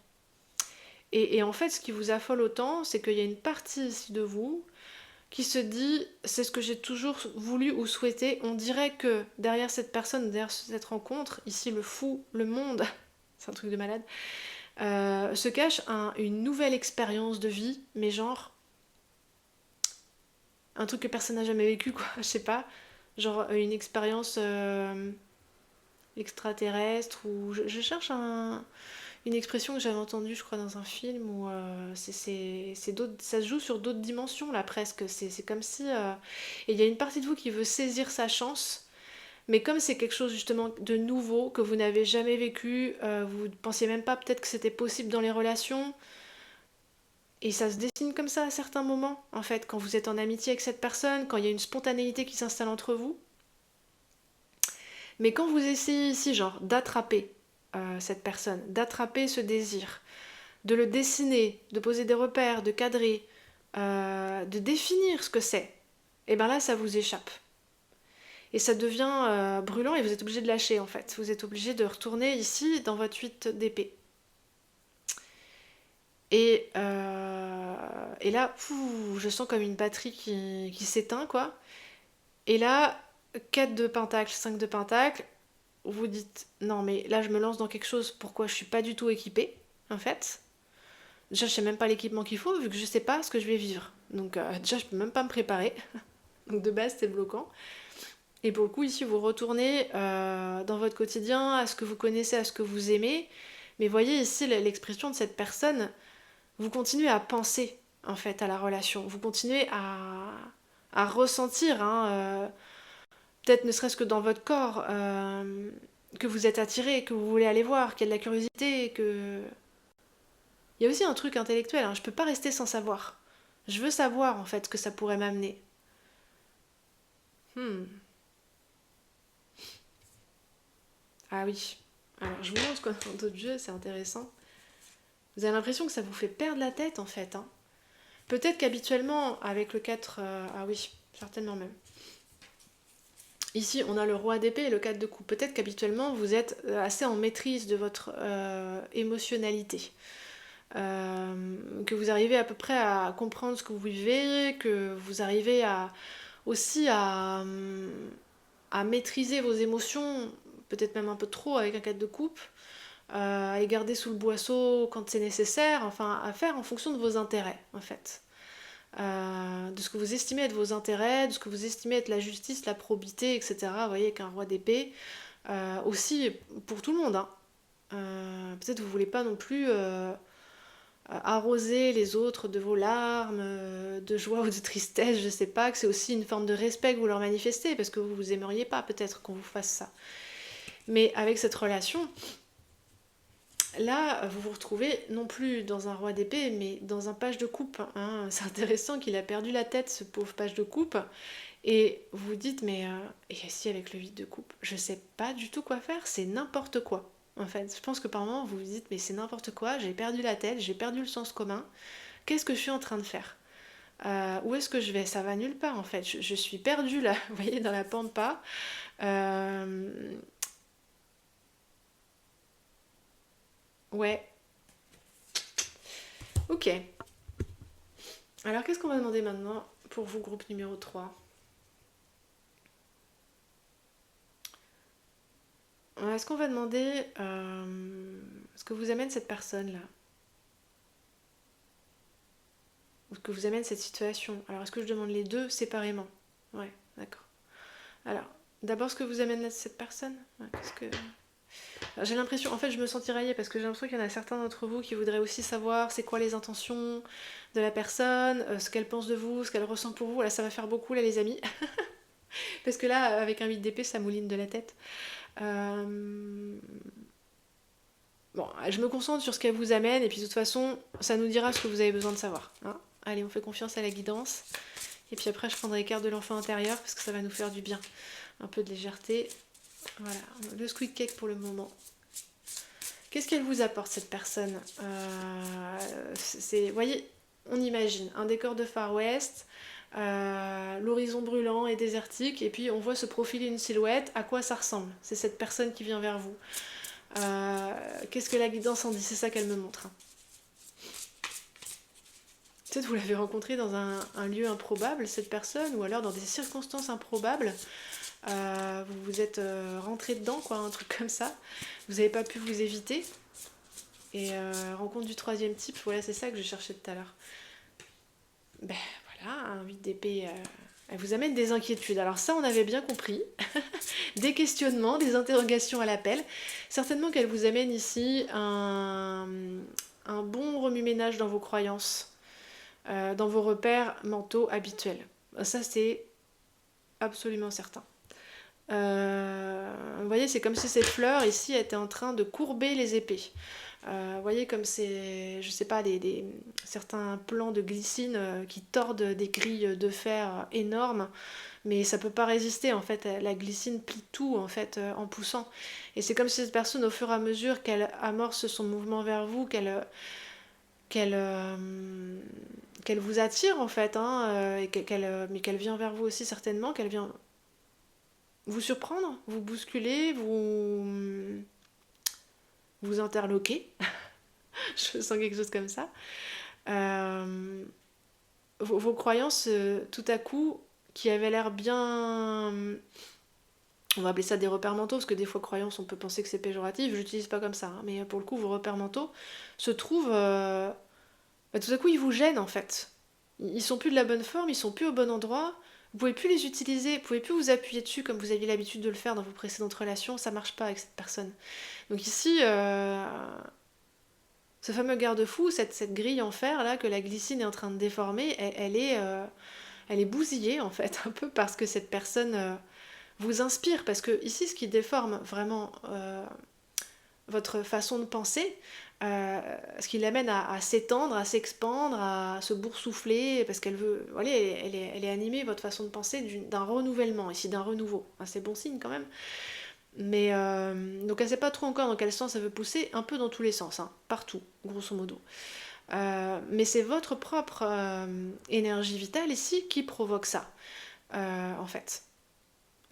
Et en fait, ce qui vous affole autant, c'est qu'il y a une partie ici de vous qui se dit c'est ce que j'ai toujours voulu ou souhaité. On dirait que derrière cette personne, derrière cette rencontre, ici le fou, le monde, c'est un truc de malade, se cache une nouvelle expérience de vie, mais genre un truc que personne n'a jamais vécu, quoi, je sais pas. Genre une expérience extraterrestre, ou je cherche une expression que j'avais entendue, je crois, dans un film où ça se joue sur d'autres dimensions, là, presque. C'est comme si... et il y a une partie de vous qui veut saisir sa chance, mais comme c'est quelque chose, justement, de nouveau, que vous n'avez jamais vécu, vous ne pensiez même pas peut-être que c'était possible dans les relations, et ça se dessine comme ça à certains moments, en fait, quand vous êtes en amitié avec cette personne, quand il y a une spontanéité qui s'installe entre vous. Mais quand vous essayez ici, genre, d'attraper cette personne, d'attraper ce désir, de le dessiner, de poser des repères, de cadrer, de définir ce que c'est, et bien là, ça vous échappe. Et ça devient brûlant et vous êtes obligé de lâcher, en fait. Vous êtes obligé de retourner ici dans votre 8 d'épée. Et là, je sens comme une batterie qui s'éteint, quoi. Et là, 4 de pentacle, 5 de pentacle, vous dites non mais là je me lance dans quelque chose pourquoi je suis pas du tout équipée en fait. Déjà je sais même pas l'équipement qu'il faut vu que je sais pas ce que je vais vivre. Donc déjà je peux même pas me préparer. Donc de base c'est bloquant. Et pour le coup ici vous retournez dans votre quotidien, à ce que vous connaissez, à ce que vous aimez. Mais voyez ici l'expression de cette personne, vous continuez à penser en fait à la relation. Vous continuez à ressentir peut-être ne serait-ce que dans votre corps, que vous êtes attiré, que vous voulez aller voir, qu'il y a de la curiosité, que... Il y a aussi un truc intellectuel, hein, je peux pas rester sans savoir. Je veux savoir en fait ce que ça pourrait m'amener. Hmm. Ah oui. Alors je vous montre quoi dans d'autres jeux, c'est intéressant. Vous avez l'impression que ça vous fait perdre la tête en fait. Hein. Peut-être qu'habituellement, avec le 4... ah oui, certainement même. Ici, on a le roi d'épée et le 4 de coupe. Peut-être qu'habituellement, vous êtes assez en maîtrise de votre émotionnalité. Que vous arrivez à peu près à comprendre ce que vous vivez, que vous arrivez aussi à maîtriser vos émotions, peut-être même un peu trop avec un 4 de coupe, à les garder sous le boisseau quand c'est nécessaire, enfin à faire en fonction de vos intérêts en fait. De ce que vous estimez être vos intérêts, de ce que vous estimez être la justice, la probité, etc. Vous voyez, avec un roi d'épée. Aussi, pour tout le monde. Hein. Peut-être vous voulez pas non plus arroser les autres de vos larmes, de joie ou de tristesse, je sais pas, que c'est aussi une forme de respect que vous leur manifestez, parce que vous aimeriez pas peut-être qu'on vous fasse ça. Mais avec cette relation, là, vous vous retrouvez non plus dans un roi d'épée, mais dans un page de coupe. Hein. C'est intéressant qu'il a perdu la tête, ce pauvre page de coupe. Et vous vous dites, mais et si avec le 8 de coupe, je sais pas du tout quoi faire, c'est n'importe quoi. En fait, je pense que par moment, vous vous dites, mais c'est n'importe quoi, j'ai perdu la tête, j'ai perdu le sens commun. Qu'est-ce que je suis en train de faire Où est-ce que je vais? Ça va nulle part, en fait. Je suis perdue, là, vous voyez, dans la pampa. Ouais. Ok. Alors, qu'est-ce qu'on va demander maintenant pour vous, groupe numéro 3. Est-ce qu'on va demander ce que vous amène cette personne-là? Ou ce que vous amène cette situation? Alors, est-ce que je demande les deux séparément? Ouais, d'accord. Alors, d'abord, ce que vous amène cette personne? Ouais, qu'est-ce que... Alors, j'ai l'impression, en fait, je me sens tiraillée parce que j'ai l'impression qu'il y en a certains d'entre vous qui voudraient aussi savoir c'est quoi les intentions de la personne, ce qu'elle pense de vous, ce qu'elle ressent pour vous. Là, ça va faire beaucoup, là, les amis. Parce que là, avec un 8 d'épée, ça mouline de la tête. Bon, je me concentre sur ce qu'elle vous amène et puis de toute façon, ça nous dira ce que vous avez besoin de savoir. Hein. Allez, on fait confiance à la guidance. Et puis après, je prendrai carte de l'enfant intérieur parce que ça va nous faire du bien. Un peu de légèreté. Voilà, le squid cake pour le moment. Qu'est-ce qu'elle vous apporte, cette personne? Vous voyez, on imagine un décor de Far West, l'horizon brûlant et désertique, et puis on voit se profiler une silhouette. À quoi ça ressemble? C'est cette personne qui vient vers vous. Qu'est-ce que la guidance en dit? C'est ça qu'elle me montre. Peut-être vous l'avez rencontrée dans un lieu improbable, cette personne, ou alors dans des circonstances improbables. Vous vous êtes rentré dedans, quoi, un truc comme ça. Vous n'avez pas pu vous éviter. Et rencontre du troisième type, voilà, c'est ça que je cherchais tout à l'heure. Ben voilà, un 8 d'épée, elle vous amène des inquiétudes. Alors ça, on avait bien compris. Des questionnements, des interrogations à l'appel. Certainement qu'elle vous amène ici un bon remue-ménage dans vos croyances, dans vos repères mentaux habituels. Ça, c'est absolument certain. Vous voyez, c'est comme si cette fleur ici était en train de courber les épées. Vous voyez comme c'est, je sais pas, certains plans de glycine qui tordent des grilles de fer énormes, mais ça peut pas résister en fait. La glycine plie tout en fait en poussant. Et c'est comme si cette personne, au fur et à mesure qu'elle amorce son mouvement vers vous, qu'elle vous attire en fait, hein, mais qu'elle vient vers vous aussi certainement, qu'elle vient vous surprendre, vous bousculer, vous interloquer. Je sens quelque chose comme ça. Vos croyances, tout à coup, qui avaient l'air bien... On va appeler ça des repères mentaux, parce que des fois, croyances, on peut penser que c'est péjoratif. Je l'utilise pas comme ça. Hein, mais pour le coup, vos repères mentaux se trouvent... tout à coup, ils vous gênent, en fait. Ils sont plus de la bonne forme, ils sont plus au bon endroit. Vous pouvez plus les utiliser, vous pouvez plus vous appuyer dessus comme vous aviez l'habitude de le faire dans vos précédentes relations. Ça marche pas avec cette personne. Donc ici... ce fameux garde-fou, cette grille en fer là que la glycine est en train de déformer, elle est bousillée en fait, un peu parce que cette personne vous inspire. Parce que ici, ce qui déforme vraiment votre façon de penser, ce qui l'amène à s'étendre, à s'expandre, à se boursoufler, parce qu'elle veut, voilà, elle est animée, votre façon de penser, d'un renouvellement, ici d'un renouveau. C'est bon signe quand même. Mais donc elle sait pas trop encore dans quel sens elle veut pousser, un peu dans tous les sens, hein, partout, grosso modo. Mais c'est votre propre énergie vitale ici qui provoque ça, en fait.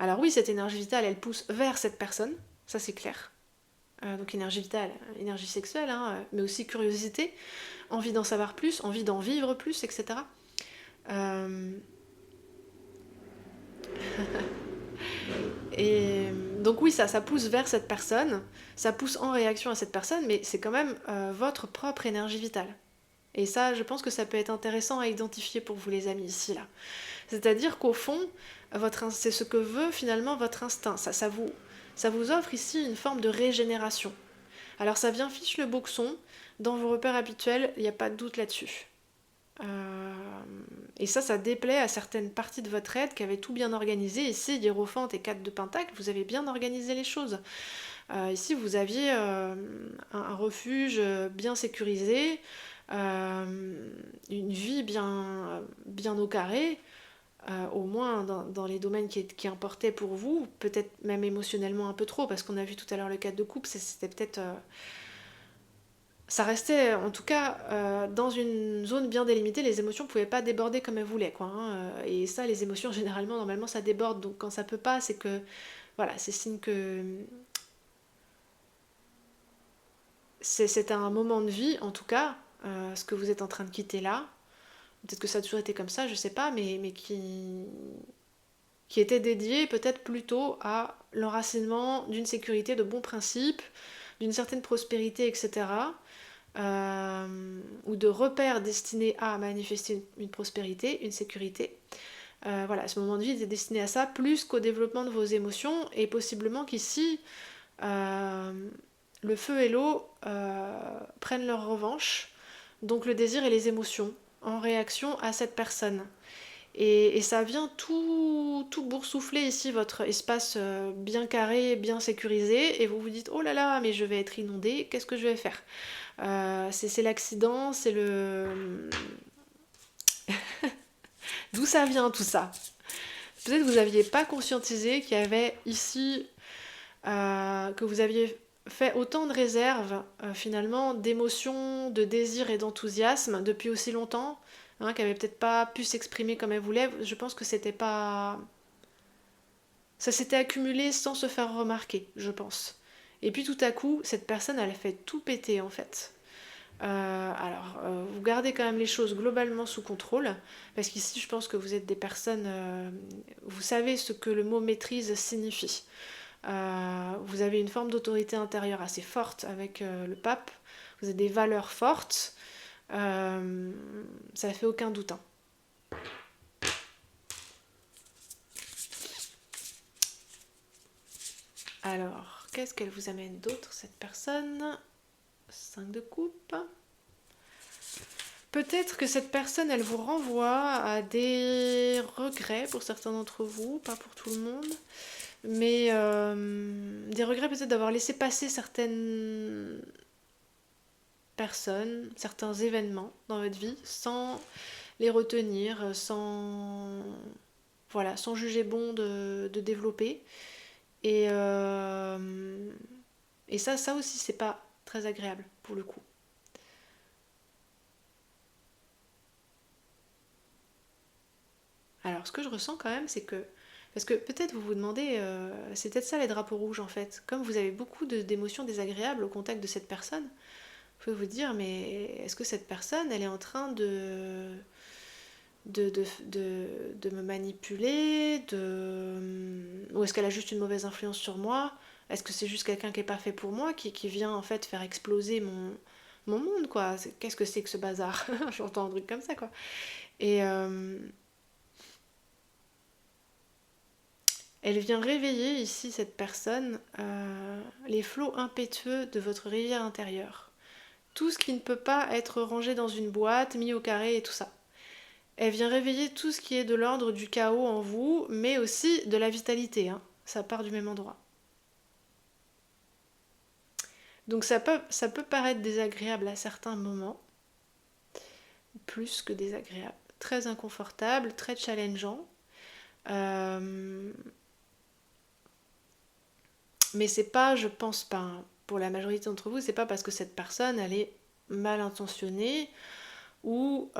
Alors oui, cette énergie vitale, elle pousse vers cette personne, ça c'est clair. Donc énergie vitale, énergie sexuelle, hein, mais aussi curiosité, envie d'en savoir plus, envie d'en vivre plus, etc. Et donc oui, ça pousse vers cette personne, ça pousse en réaction à cette personne, mais c'est quand même votre propre énergie vitale. Et ça, je pense que ça peut être intéressant à identifier pour vous les amis ici, là. C'est-à-dire qu'au fond, c'est ce que veut finalement votre instinct. Ça vous offre ici une forme de régénération. Alors ça vient fiche le boxon, dans vos repères habituels, il n'y a pas de doute là-dessus. Et ça déplaît à certaines parties de votre aide qui avaient tout bien organisé. Ici, hiérophante et 4 de pentacle, vous avez bien organisé les choses. Ici, vous aviez un refuge bien sécurisé, une vie bien au carré, au moins dans les domaines qui importaient pour vous, peut-être même émotionnellement un peu trop, parce qu'on a vu tout à l'heure le 4 de coupe, c'était peut-être... ça restait, en tout cas, dans une zone bien délimitée, les émotions ne pouvaient pas déborder comme elles voulaient, quoi. Hein. Et ça, les émotions, généralement, normalement, ça déborde. Donc quand ça peut pas, c'est que... Voilà, c'est signe que... C'est un moment de vie, en tout cas, ce que vous êtes en train de quitter là. peut-être que ça a toujours été comme ça, je sais pas, mais qui était dédié peut-être plutôt à l'enracinement d'une sécurité, de bons principes, d'une certaine prospérité, etc. Ou de repères destinés à manifester une prospérité, une sécurité. Voilà, ce moment de vie était destiné à ça, plus qu'au développement de vos émotions, et possiblement qu'ici, euh, le feu et l'eau prennent leur revanche, donc le désir et les émotions, en réaction à cette personne. Et ça vient tout boursoufler ici, votre espace bien carré, bien sécurisé, et vous vous dites, oh là là, mais je vais être inondé, qu'est-ce que je vais faire? C'est l'accident, c'est le... D'où ça vient tout ça? Peut-être que vous n'aviez pas conscientisé qu'il y avait ici, que vous aviez fait autant de réserves, finalement, d'émotions, de désirs et d'enthousiasme depuis aussi longtemps, hein, qu'elle n'avait peut-être pas pu s'exprimer comme elle voulait. Je pense que c'était pas... Ça s'était accumulé sans se faire remarquer, je pense. Et puis tout à coup, cette personne, elle a fait tout péter en fait. Vous gardez quand même les choses globalement sous contrôle, parce qu'ici, je pense que vous êtes des personnes, vous savez ce que le mot maîtrise signifie. Vous avez une forme d'autorité intérieure assez forte avec le pape, vous avez des valeurs fortes, ça fait aucun doute, hein. Alors, qu'est-ce qu'elle vous amène d'autre, cette personne? 5 de coupe. Peut-être que cette personne, elle vous renvoie à des regrets pour certains d'entre vous, pas pour tout le monde, mais des regrets peut-être d'avoir laissé passer certaines personnes, certains événements dans votre vie sans les retenir, sans juger bon de développer. Et, euh, et ça aussi, c'est pas très agréable pour le coup. Alors, ce que je ressens quand même, c'est que... Parce que peut-être vous vous demandez, c'est peut-être ça les drapeaux rouges en fait. Comme vous avez beaucoup d'émotions désagréables au contact de cette personne, vous pouvez vous dire, mais est-ce que cette personne, elle est en train de me manipuler ou est-ce qu'elle a juste une mauvaise influence sur moi? Est-ce que c'est juste quelqu'un qui n'est pas fait pour moi, qui vient en fait faire exploser mon monde, quoi? Qu'est-ce que c'est que ce bazar? J'entends un truc comme ça, quoi. Et elle vient réveiller ici, cette personne, les flots impétueux de votre rivière intérieure. Tout ce qui ne peut pas être rangé dans une boîte, mis au carré et tout ça. Elle vient réveiller tout ce qui est de l'ordre du chaos en vous, mais aussi de la vitalité, hein. Ça part du même endroit. Donc ça peut paraître désagréable à certains moments, plus que désagréable. Très inconfortable, très challengeant. Euh, mais c'est pas, je pense pas, hein, pour la majorité d'entre vous, c'est pas parce que cette personne, elle est mal intentionnée ou,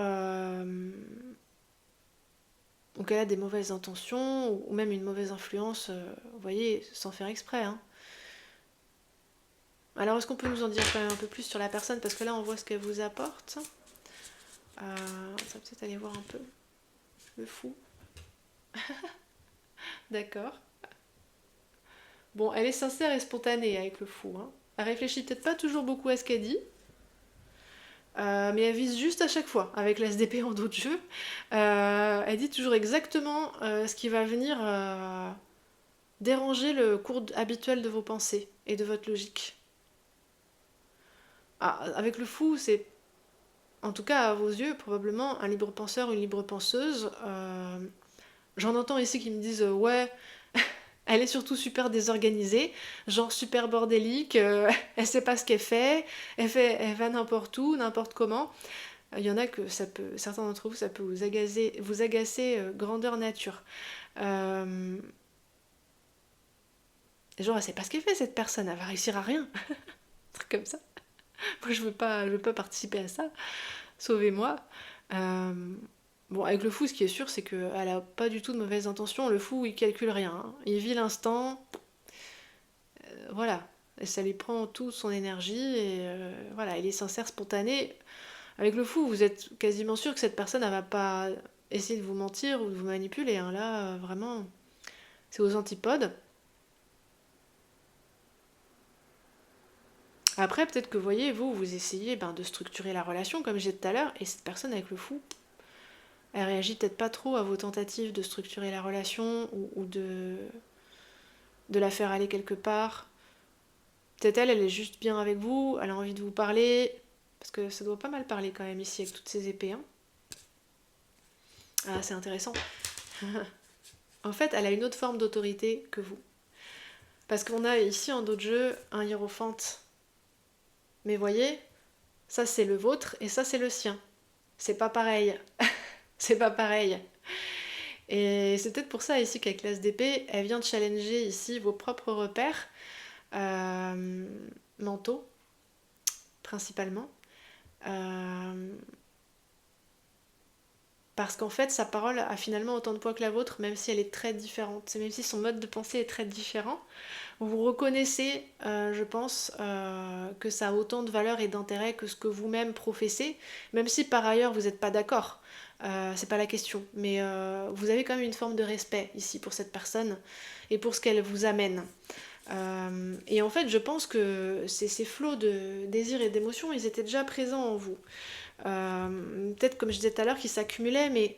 ou qu'elle a des mauvaises intentions ou même une mauvaise influence, vous voyez, sans faire exprès, hein. Alors, est-ce qu'on peut nous en dire quand même un peu plus sur la personne? Parce que là, on voit ce qu'elle vous apporte. Ça va peut-être aller voir un peu. Le fou. D'accord. Bon, elle est sincère et spontanée avec le fou, hein. Elle réfléchit peut-être pas toujours beaucoup à ce qu'elle dit, mais elle vise juste à chaque fois, avec la SDP en dos de jeu. Elle dit toujours exactement ce qui va venir déranger le cours habituel de vos pensées et de votre logique. Ah, avec le fou, c'est, en tout cas à vos yeux, probablement un libre penseur, une libre penseuse. J'en entends ici qui me disent ouais, elle est surtout super désorganisée, genre super bordélique, elle sait pas ce qu'elle fait, elle va n'importe où, n'importe comment. Il y en a que ça peut, certains d'entre vous, ça peut vous agacer grandeur nature. Euh, genre, elle sait pas ce qu'elle fait cette personne, elle va réussir à rien. Un truc comme ça. Moi, je veux pas participer à ça. Sauvez-moi. Euh, Bon, avec le fou, ce qui est sûr, c'est qu'elle a pas du tout de mauvaises intentions. Le fou, il calcule rien, hein. Il vit l'instant, voilà. Et ça lui prend toute son énergie, et voilà, il est sincère, spontané. Avec le fou, vous êtes quasiment sûr que cette personne ne va pas essayer de vous mentir ou de vous manipuler. Hein. Là, vraiment, c'est aux antipodes. Après, peut-être que vous voyez, vous essayez de structurer la relation, comme j'ai dit tout à l'heure, et cette personne avec le fou, elle réagit peut-être pas trop à vos tentatives de structurer la relation ou de la faire aller quelque part. Peut-être elle est juste bien avec vous, elle a envie de vous parler, parce que ça doit pas mal parler quand même ici avec toutes ces épées. Hein. Ah, c'est intéressant. En fait, elle a une autre forme d'autorité que vous. Parce qu'on a ici en d'autres jeux un hiérophante. Mais voyez, ça c'est le vôtre et ça c'est le sien. C'est pas pareil. C'est pas pareil. Et c'est peut-être pour ça ici qu'avec l'as d'épée, elle vient de challenger ici vos propres repères mentaux, principalement. Parce qu'en fait, sa parole a finalement autant de poids que la vôtre, même si elle est très différente. Même si son mode de pensée est très différent. Vous reconnaissez, je pense, que ça a autant de valeur et d'intérêt que ce que vous-même professez, même si par ailleurs vous n'êtes pas d'accord. C'est pas la question. Mais vous avez quand même une forme de respect ici pour cette personne et pour ce qu'elle vous amène. Et en fait, je pense que ces flots de désir et d'émotion, ils étaient déjà présents en vous. Peut-être, comme je disais tout à l'heure, qu'ils s'accumulaient, mais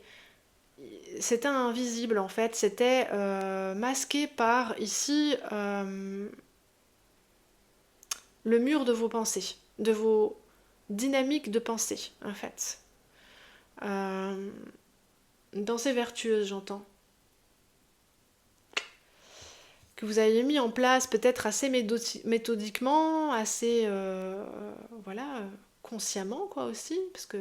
c'était invisible en fait. C'était masqué par ici le mur de vos pensées, de vos dynamiques de pensée en fait. Une pensée vertueuse, j'entends. Que vous avez mis en place peut-être assez méthodiquement, assez voilà, consciemment quoi aussi, parce que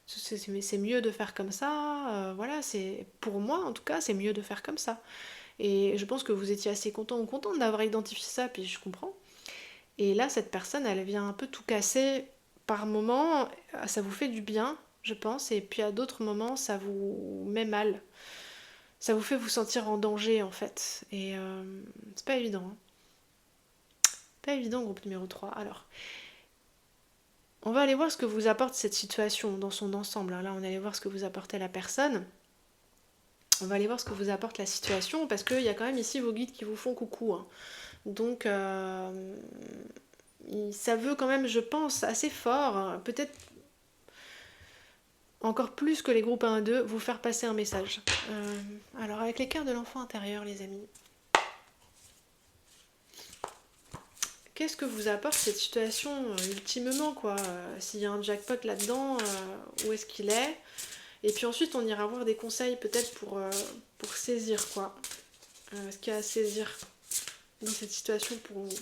c'est mieux de faire comme ça, voilà, c'est pour moi en tout cas, c'est mieux de faire comme ça. Et je pense que vous étiez assez content ou contente d'avoir identifié ça, puis je comprends. Et là, cette personne, elle vient un peu tout casser par moments, ça vous fait du bien, je pense, et puis à d'autres moments, ça vous met mal. Ça vous fait vous sentir en danger, en fait. Et c'est pas évident. Hein. Pas évident, groupe numéro 3. Alors, on va aller voir ce que vous apporte cette situation dans son ensemble. Là, on allait voir ce que vous apportait la personne. On va aller voir ce que vous apporte la situation, parce qu'il y a quand même ici vos guides qui vous font coucou. Hein. Donc, ça veut quand même, je pense, assez fort, peut-être encore plus que les groupes 1 et 2, vous faire passer un message. Alors, avec les cœurs de l'enfant intérieur, les amis, qu'est-ce que vous apporte cette situation ultimement, quoi s'il y a un jackpot là-dedans, où est-ce qu'il est? Et puis ensuite, on ira voir des conseils peut-être pour saisir, quoi. Ce qu'il y a à saisir dans cette situation pour vous.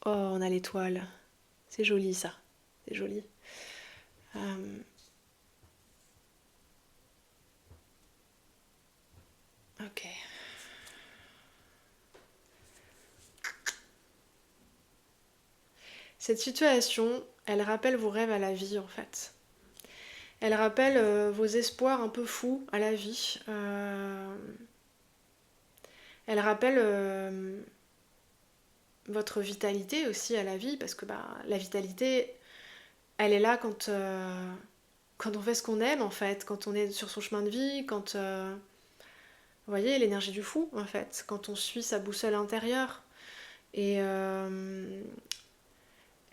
Oh, on a l'étoile. C'est joli, ça. C'est joli. Ok. Cette situation, elle rappelle vos rêves à la vie, en fait. Elle rappelle vos espoirs un peu fous à la vie. Elle rappelle votre vitalité aussi à la vie, parce que la vitalité, elle est là quand on fait ce qu'on aime, en fait, quand on est sur son chemin de vie, quand... vous voyez, l'énergie du fou, en fait, quand on suit sa boussole intérieure. Et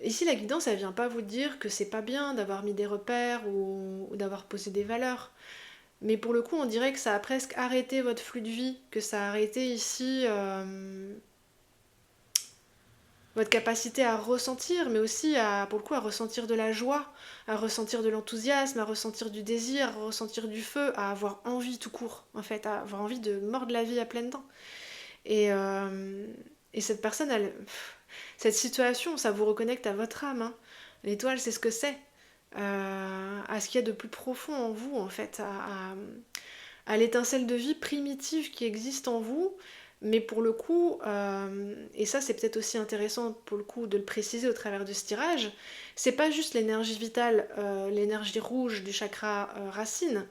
ici, la guidance, elle vient pas vous dire que c'est pas bien d'avoir mis des repères ou d'avoir posé des valeurs. Mais pour le coup, on dirait que ça a presque arrêté votre flux de vie, que ça a arrêté ici votre capacité à ressentir, mais aussi pour le coup à ressentir de la joie, à ressentir de l'enthousiasme, à ressentir du désir, à ressentir du feu, à avoir envie tout court, en fait, à avoir envie de mordre la vie à pleines dents. Et cette personne, cette situation, ça vous reconnecte à votre âme. Hein. L'étoile, c'est ce que c'est. À ce qu'il y a de plus profond en vous, en fait, à l'étincelle de vie primitive qui existe en vous, mais pour le coup, et ça c'est peut-être aussi intéressant pour le coup de le préciser au travers de ce tirage, c'est pas juste l'énergie vitale, l'énergie rouge du chakra racine,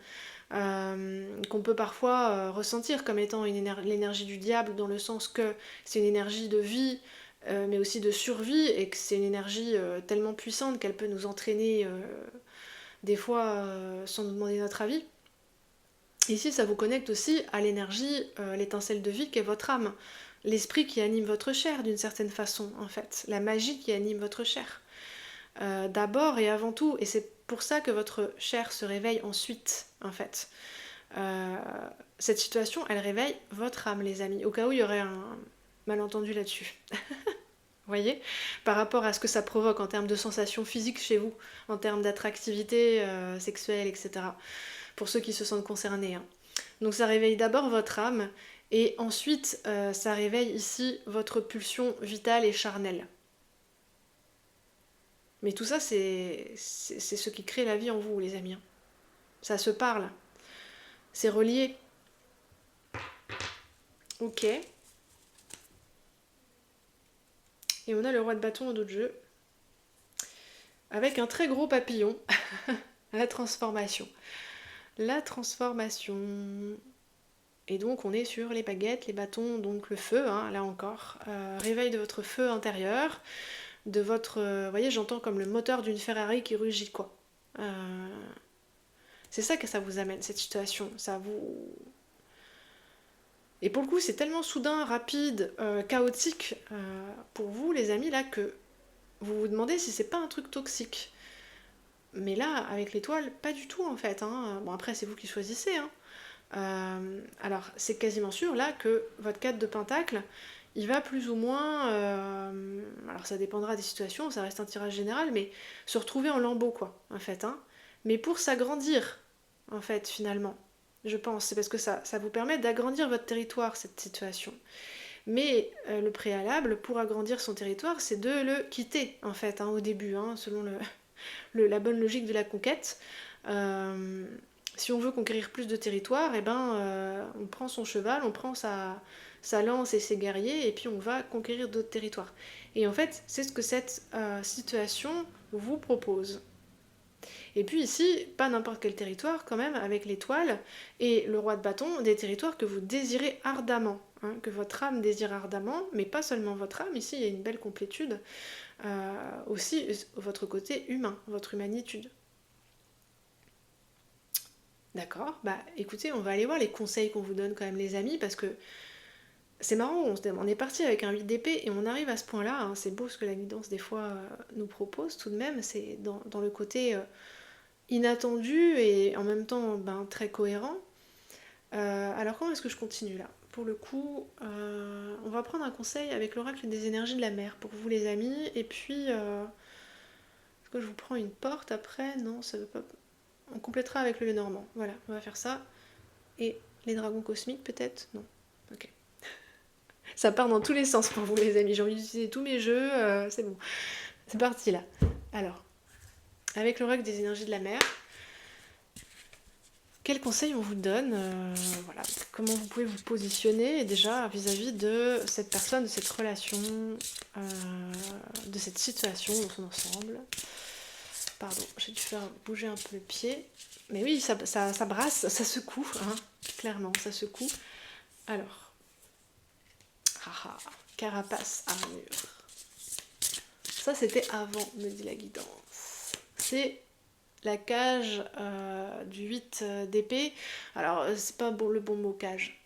qu'on peut parfois ressentir comme étant l'énergie du diable, dans le sens que c'est une énergie de vie, mais aussi de survie, et que c'est une énergie tellement puissante qu'elle peut nous entraîner des fois sans nous demander notre avis. Ici, ça vous connecte aussi à l'énergie, l'étincelle de vie qu'est votre âme, l'esprit qui anime votre chair d'une certaine façon, en fait, la magie qui anime votre chair. D'abord et avant tout, et c'est pour ça que votre chair se réveille ensuite, en fait. Cette situation, elle réveille votre âme, les amis, au cas où il y aurait un malentendu là-dessus. Vous voyez, par rapport à ce que ça provoque en termes de sensations physiques chez vous, en termes d'attractivité sexuelle, etc. Pour ceux qui se sentent concernés. Hein. Donc ça réveille d'abord votre âme, et ensuite ça réveille ici votre pulsion vitale et charnelle. Mais tout ça, c'est ce qui crée la vie en vous, les amis. Hein. Ça se parle. C'est relié. Ok. Et on a le roi de bâton au dos de jeu. Avec un très gros papillon. La transformation. La transformation. Et donc on est sur les baguettes, les bâtons, donc le feu, hein, là encore. Réveil de votre feu intérieur. De votre... vous voyez, j'entends comme le moteur d'une Ferrari qui rugit, quoi. C'est ça que ça vous amène, cette situation. Ça vous... Et pour le coup, c'est tellement soudain, rapide, chaotique pour vous, les amis, là, que vous vous demandez si c'est pas un truc toxique. Mais là, avec l'étoile, pas du tout, en fait. Hein. Bon, après, c'est vous qui choisissez. Hein. Alors, c'est quasiment sûr, là, que votre 4 de pentacle, il va plus ou moins... alors, ça dépendra des situations, ça reste un tirage général, mais se retrouver en lambeaux, quoi, en fait. Hein. Mais pour s'agrandir, en fait, finalement. Je pense, c'est parce que ça vous permet d'agrandir votre territoire, cette situation. Mais le préalable pour agrandir son territoire, c'est de le quitter, en fait, hein, au début, hein, selon la bonne logique de la conquête. Si on veut conquérir plus de territoire, eh ben, on prend son cheval, on prend sa lance et ses guerriers, et puis on va conquérir d'autres territoires. Et en fait, c'est ce que cette situation vous propose. Et puis ici, pas n'importe quel territoire quand même, avec l'étoile et le roi de bâton, des territoires que vous désirez ardemment, hein, que votre âme désire ardemment, mais pas seulement votre âme, ici il y a une belle complétude, aussi votre côté humain, votre humanitude. D'accord, bah écoutez, on va aller voir les conseils qu'on vous donne quand même les amis, parce que c'est marrant, on est parti avec un 8 d'épée et on arrive à ce point-là, hein, c'est beau ce que la guidance des fois nous propose tout de même, c'est dans le côté... inattendu et en même temps très cohérent. Alors comment est-ce que je continue là? Pour le coup, on va prendre un conseil avec l'oracle des énergies de la mer pour vous les amis, et puis est-ce que je vous prends une porte après? Non, ça veut pas... On complétera avec le Lenormand, voilà, on va faire ça. Et les dragons cosmiques peut-être? Non, ok. Ça part dans tous les sens pour vous les amis, j'ai envie d'utiliser tous mes jeux, c'est bon. C'est parti là. Alors, avec l'oracle des énergies de la mer, quels conseils on vous donne, voilà, comment vous pouvez vous positionner déjà vis-à-vis de cette personne, de cette relation, de cette situation dans son ensemble. Pardon, j'ai dû faire bouger un peu le pied. Mais oui, ça brasse, ça secoue, hein, clairement, ça secoue. Alors, carapace, armure. Ça, c'était avant, me dit la guidance. C'est la cage du 8 d'épée. Alors, c'est pas le bon mot cage.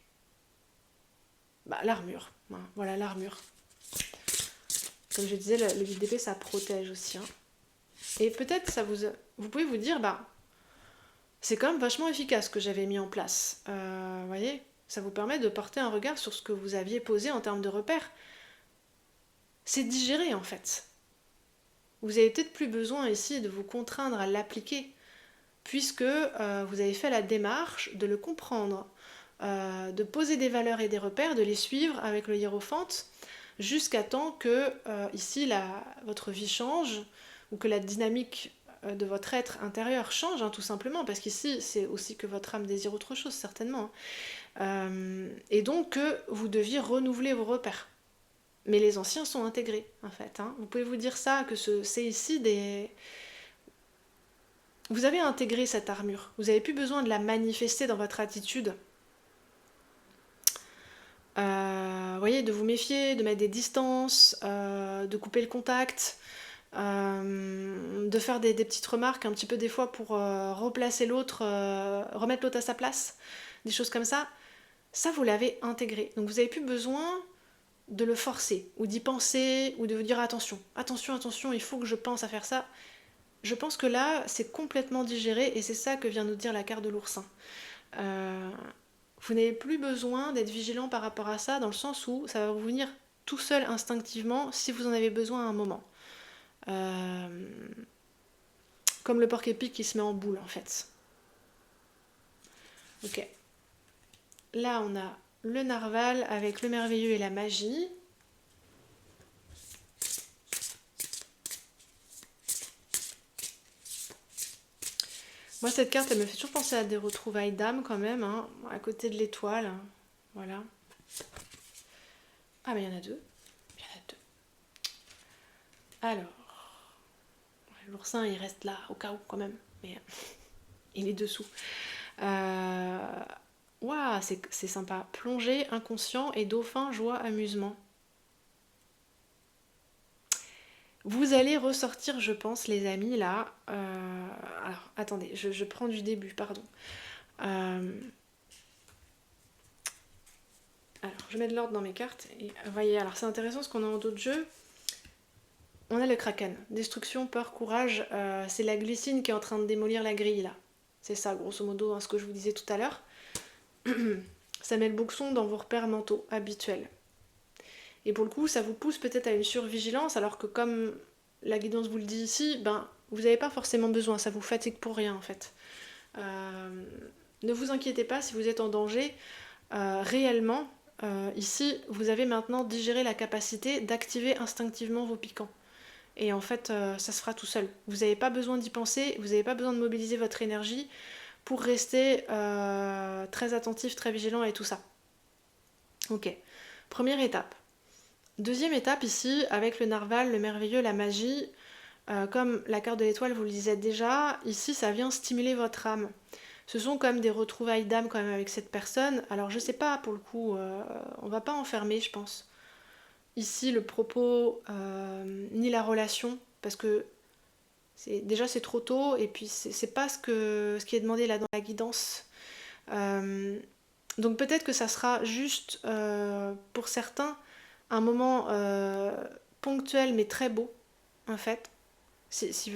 Bah, l'armure. Hein, voilà, l'armure. Comme je disais, le 8 d'épée, ça protège aussi. Hein. Et peut-être, vous pouvez vous dire, bah, c'est quand même vachement efficace ce que j'avais mis en place. Vous voyez, ça vous permet de porter un regard sur ce que vous aviez posé en termes de repères. C'est digéré, en fait. Vous avez peut-être plus besoin ici de vous contraindre à l'appliquer, puisque vous avez fait la démarche de le comprendre, de poser des valeurs et des repères, de les suivre avec le hiérophante, jusqu'à temps que ici votre vie change, ou que la dynamique de votre être intérieur change, hein, tout simplement, parce qu'ici c'est aussi que votre âme désire autre chose, certainement. Et donc que vous deviez renouveler vos repères. Mais les anciens sont intégrés, en fait. Hein. Vous pouvez vous dire ça, que c'est ici des... vous avez intégré cette armure. Vous n'avez plus besoin de la manifester dans votre attitude. Vous voyez, de vous méfier, de mettre des distances, de couper le contact, de faire des petites remarques un petit peu des fois pour replacer l'autre, remettre l'autre à sa place, des choses comme ça. Ça, vous l'avez intégré. Donc vous n'avez plus besoin de le forcer, ou d'y penser, ou de vous dire attention, attention, attention, il faut que je pense à faire ça. Je pense que là, c'est complètement digéré, et c'est ça que vient nous dire la carte de l'oursin. Euh, vous n'avez plus besoin d'être vigilant par rapport à ça, dans le sens où ça va vous venir tout seul instinctivement si vous en avez besoin à un moment. Comme le porc-épic qui se met en boule en fait. Ok. Là on a le narval avec le merveilleux et la magie. Moi cette carte elle me fait toujours penser à des retrouvailles d'âme quand même, hein, à côté de l'étoile. Voilà. Ah mais il y en a deux. Il y en a deux. Alors. L'oursin il reste là au cas où quand même. Mais il est dessous. Waouh, c'est sympa. Plongée, inconscient et dauphin, joie, amusement. Vous allez ressortir, je pense, les amis, là. Alors, attendez, je prends du début, pardon. Alors, je mets de l'ordre dans mes cartes. Et voyez, alors c'est intéressant ce qu'on a en dos de jeu. On a le kraken. Destruction, peur, courage. C'est la glycine qui est en train de démolir la grille, là. C'est ça, grosso modo, hein, ce que je vous disais tout à l'heure. Ça met le boxon dans vos repères mentaux habituels. Et pour le coup, ça vous pousse peut-être à une survigilance, alors que comme la guidance vous le dit ici, ben, vous n'avez pas forcément besoin, ça vous fatigue pour rien en fait. Ne vous inquiétez pas si vous êtes en danger. Réellement, ici, vous avez maintenant digéré la capacité d'activer instinctivement vos piquants. Et en fait, ça se fera tout seul. Vous n'avez pas besoin d'y penser, vous n'avez pas besoin de mobiliser votre énergie pour rester très attentif, très vigilant et tout ça. Ok, première étape. Deuxième étape ici, avec le narval, le merveilleux, la magie, comme la carte de l'étoile vous le disait déjà, ici ça vient stimuler votre âme. Ce sont comme des retrouvailles d'âme quand même avec cette personne. Alors je sais pas pour le coup, on va pas enfermer je pense. Ici le propos, ni la relation, parce que déjà c'est trop tôt et puis c'est pas ce qui est demandé là dans la guidance. Donc peut-être que ça sera juste pour certains un moment ponctuel mais très beau en fait. Si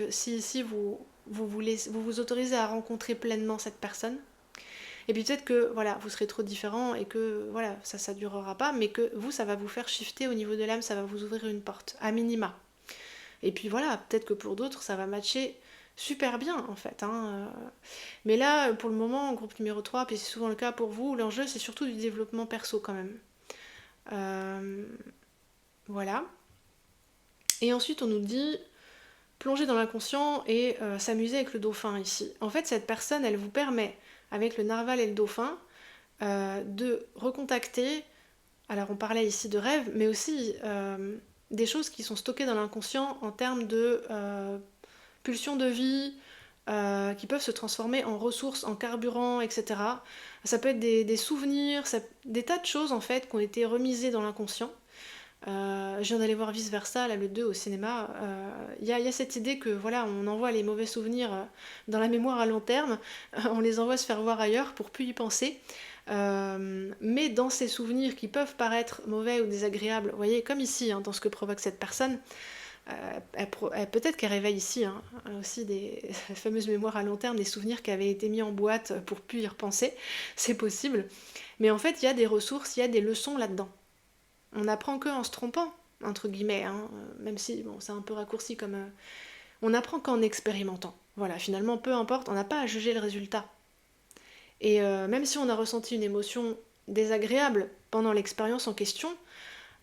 vous autorisez à rencontrer pleinement cette personne. Et puis peut-être que voilà, vous serez trop différent et que voilà, ça durera pas, mais que vous, ça va vous faire shifter au niveau de l'âme, ça va vous ouvrir une porte, à minima. Et puis voilà, peut-être que pour d'autres, ça va matcher super bien en fait. Hein. Mais là, pour le moment, groupe numéro 3, puis c'est souvent le cas pour vous, l'enjeu c'est surtout du développement perso quand même. Voilà. Et ensuite, on nous dit plonger dans l'inconscient et s'amuser avec le dauphin ici. En fait, cette personne, elle vous permet, avec le narval et le dauphin, de recontacter, alors on parlait ici de rêves, mais aussi des choses qui sont stockées dans l'inconscient en termes de pulsions de vie, qui peuvent se transformer en ressources, en carburant, etc. Ça peut être des souvenirs, des tas de choses en fait qui ont été remisées dans l'inconscient. Je viens d'aller voir Vice Versa, là, le 2 au cinéma. Il y a cette idée que voilà, on envoie les mauvais souvenirs dans la mémoire à long terme, on les envoie se faire voir ailleurs pour plus y penser. Mais dans ces souvenirs qui peuvent paraître mauvais ou désagréables, vous voyez, comme ici, hein, dans ce que provoque cette personne, peut-être qu'elle réveille ici hein, aussi des fameuses mémoires à long terme, des souvenirs qui avaient été mis en boîte pour plus y repenser, c'est possible. Mais en fait, il y a des ressources, il y a des leçons là-dedans. On apprend que en se trompant, entre guillemets, hein, même si bon, c'est un peu raccourci comme... on apprend qu'en expérimentant. Voilà, finalement, peu importe, on n'a pas à juger le résultat. Et même si on a ressenti une émotion désagréable pendant l'expérience en question,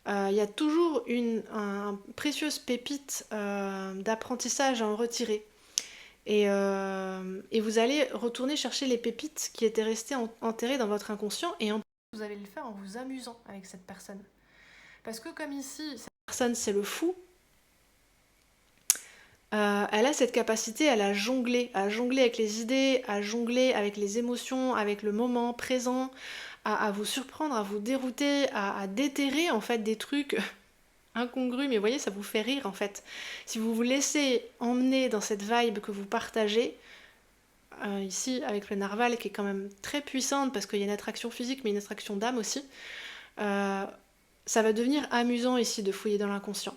il y a toujours une précieuse pépite d'apprentissage à en retirer. Et vous allez retourner chercher les pépites qui étaient restées enterrées dans votre inconscient, et en plus, vous allez le faire en vous amusant avec cette personne. Parce que comme ici, cette personne c'est le fou, Elle a cette capacité à jongler avec les idées, à jongler avec les émotions, avec le moment présent, à vous surprendre, à vous dérouter, à déterrer en fait des trucs incongrus, mais vous voyez, ça vous fait rire en fait. Si vous vous laissez emmener dans cette vibe que vous partagez, ici avec le narval qui est quand même très puissante parce qu'il y a une attraction physique mais une attraction d'âme aussi, euh, ça va devenir amusant ici de fouiller dans l'inconscient.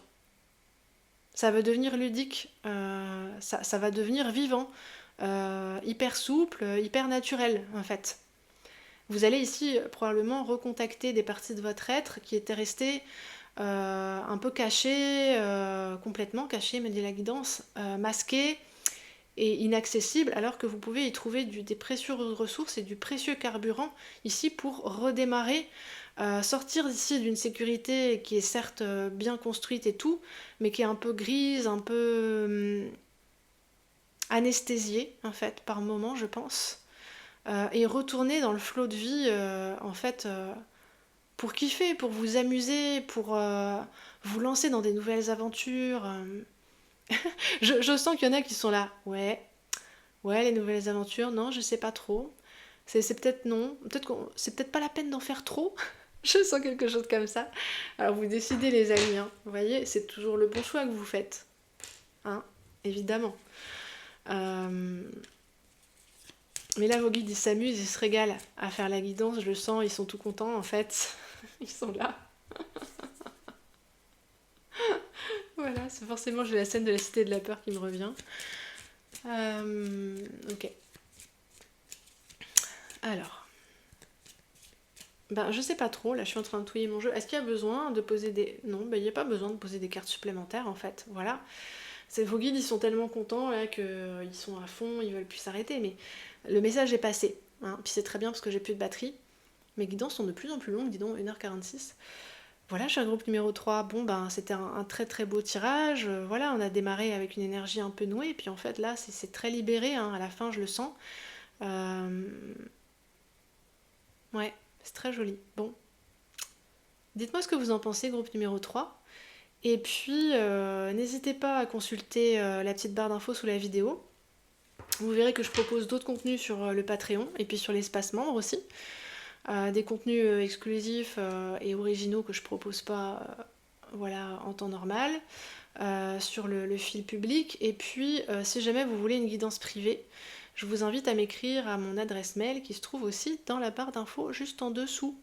Ça va devenir ludique, ça va devenir vivant, hyper souple, hyper naturel en fait. Vous allez ici probablement recontacter des parties de votre être qui étaient restées un peu cachées, complètement cachées, me dit la guidance, masquées et inaccessibles, alors que vous pouvez y trouver des précieuses ressources et du précieux carburant ici pour redémarrer, sortir d'ici d'une sécurité qui est certes bien construite et tout, mais qui est un peu grise, un peu anesthésiée en fait par moment je pense, et retourner dans le flot de vie en fait pour kiffer, pour vous amuser, pour vous lancer dans des nouvelles aventures. Je sens qu'il y en a qui sont là, ouais, les nouvelles aventures, non, je sais pas trop. C'est peut-être non, c'est peut-être pas la peine d'en faire trop. Je sens quelque chose comme ça. Alors vous décidez les amis, hein. Vous voyez, c'est toujours le bon choix que vous faites. Hein, évidemment. Euh, Mais là, vos guides, ils s'amusent, ils se régalent à faire la guidance, je le sens, ils sont tout contents en fait. Ils sont là. Voilà, c'est forcément, j'ai la scène de la Cité de la Peur qui me revient. Ok. Alors. Ben, je sais pas trop, là je suis en train de touiller mon jeu. Est-ce qu'il y a besoin de poser des... Non, ben, il n'y a pas besoin de poser des cartes supplémentaires en fait. Voilà. Vos guides, ils sont tellement contents là qu'ils sont à fond, ils veulent plus s'arrêter. Mais le message est passé. Hein. Puis c'est très bien parce que j'ai plus de batterie. Mes guidances sont de plus en plus longues, dis donc, 1h46. Voilà, je suis un groupe numéro 3. Bon, ben, c'était un très très beau tirage. Voilà, on a démarré avec une énergie un peu nouée. Et puis en fait, là, c'est très libéré. Hein. À la fin, je le sens. Euh, Ouais, c'est très joli. Bon, dites-moi ce que vous en pensez, groupe numéro 3. Et puis, n'hésitez pas à consulter la petite barre d'infos sous la vidéo. Vous verrez que je propose d'autres contenus sur le Patreon et puis sur l'espace membre aussi. Des contenus exclusifs et originaux que je propose pas voilà, en temps normal. Sur le fil public. Et puis, si jamais vous voulez une guidance privée, je vous invite à m'écrire à mon adresse mail qui se trouve aussi dans la barre d'infos juste en dessous.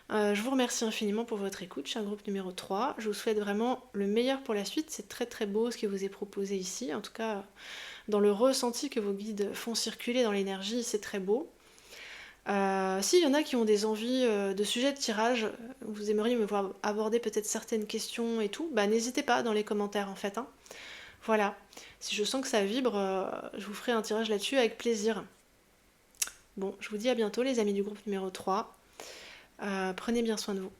Je vous remercie infiniment pour votre écoute, cher groupe numéro 3. Je vous souhaite vraiment le meilleur pour la suite. C'est très très beau ce qui vous est proposé ici. En tout cas, dans le ressenti que vos guides font circuler dans l'énergie, c'est très beau. S'il y en a qui ont des envies de sujets de tirage, vous aimeriez me voir aborder peut-être certaines questions et tout, bah n'hésitez pas dans les commentaires en fait. Hein. Voilà, si je sens que ça vibre, je vous ferai un tirage là-dessus avec plaisir. Bon, je vous dis à bientôt les amis du groupe numéro 3. Prenez bien soin de vous.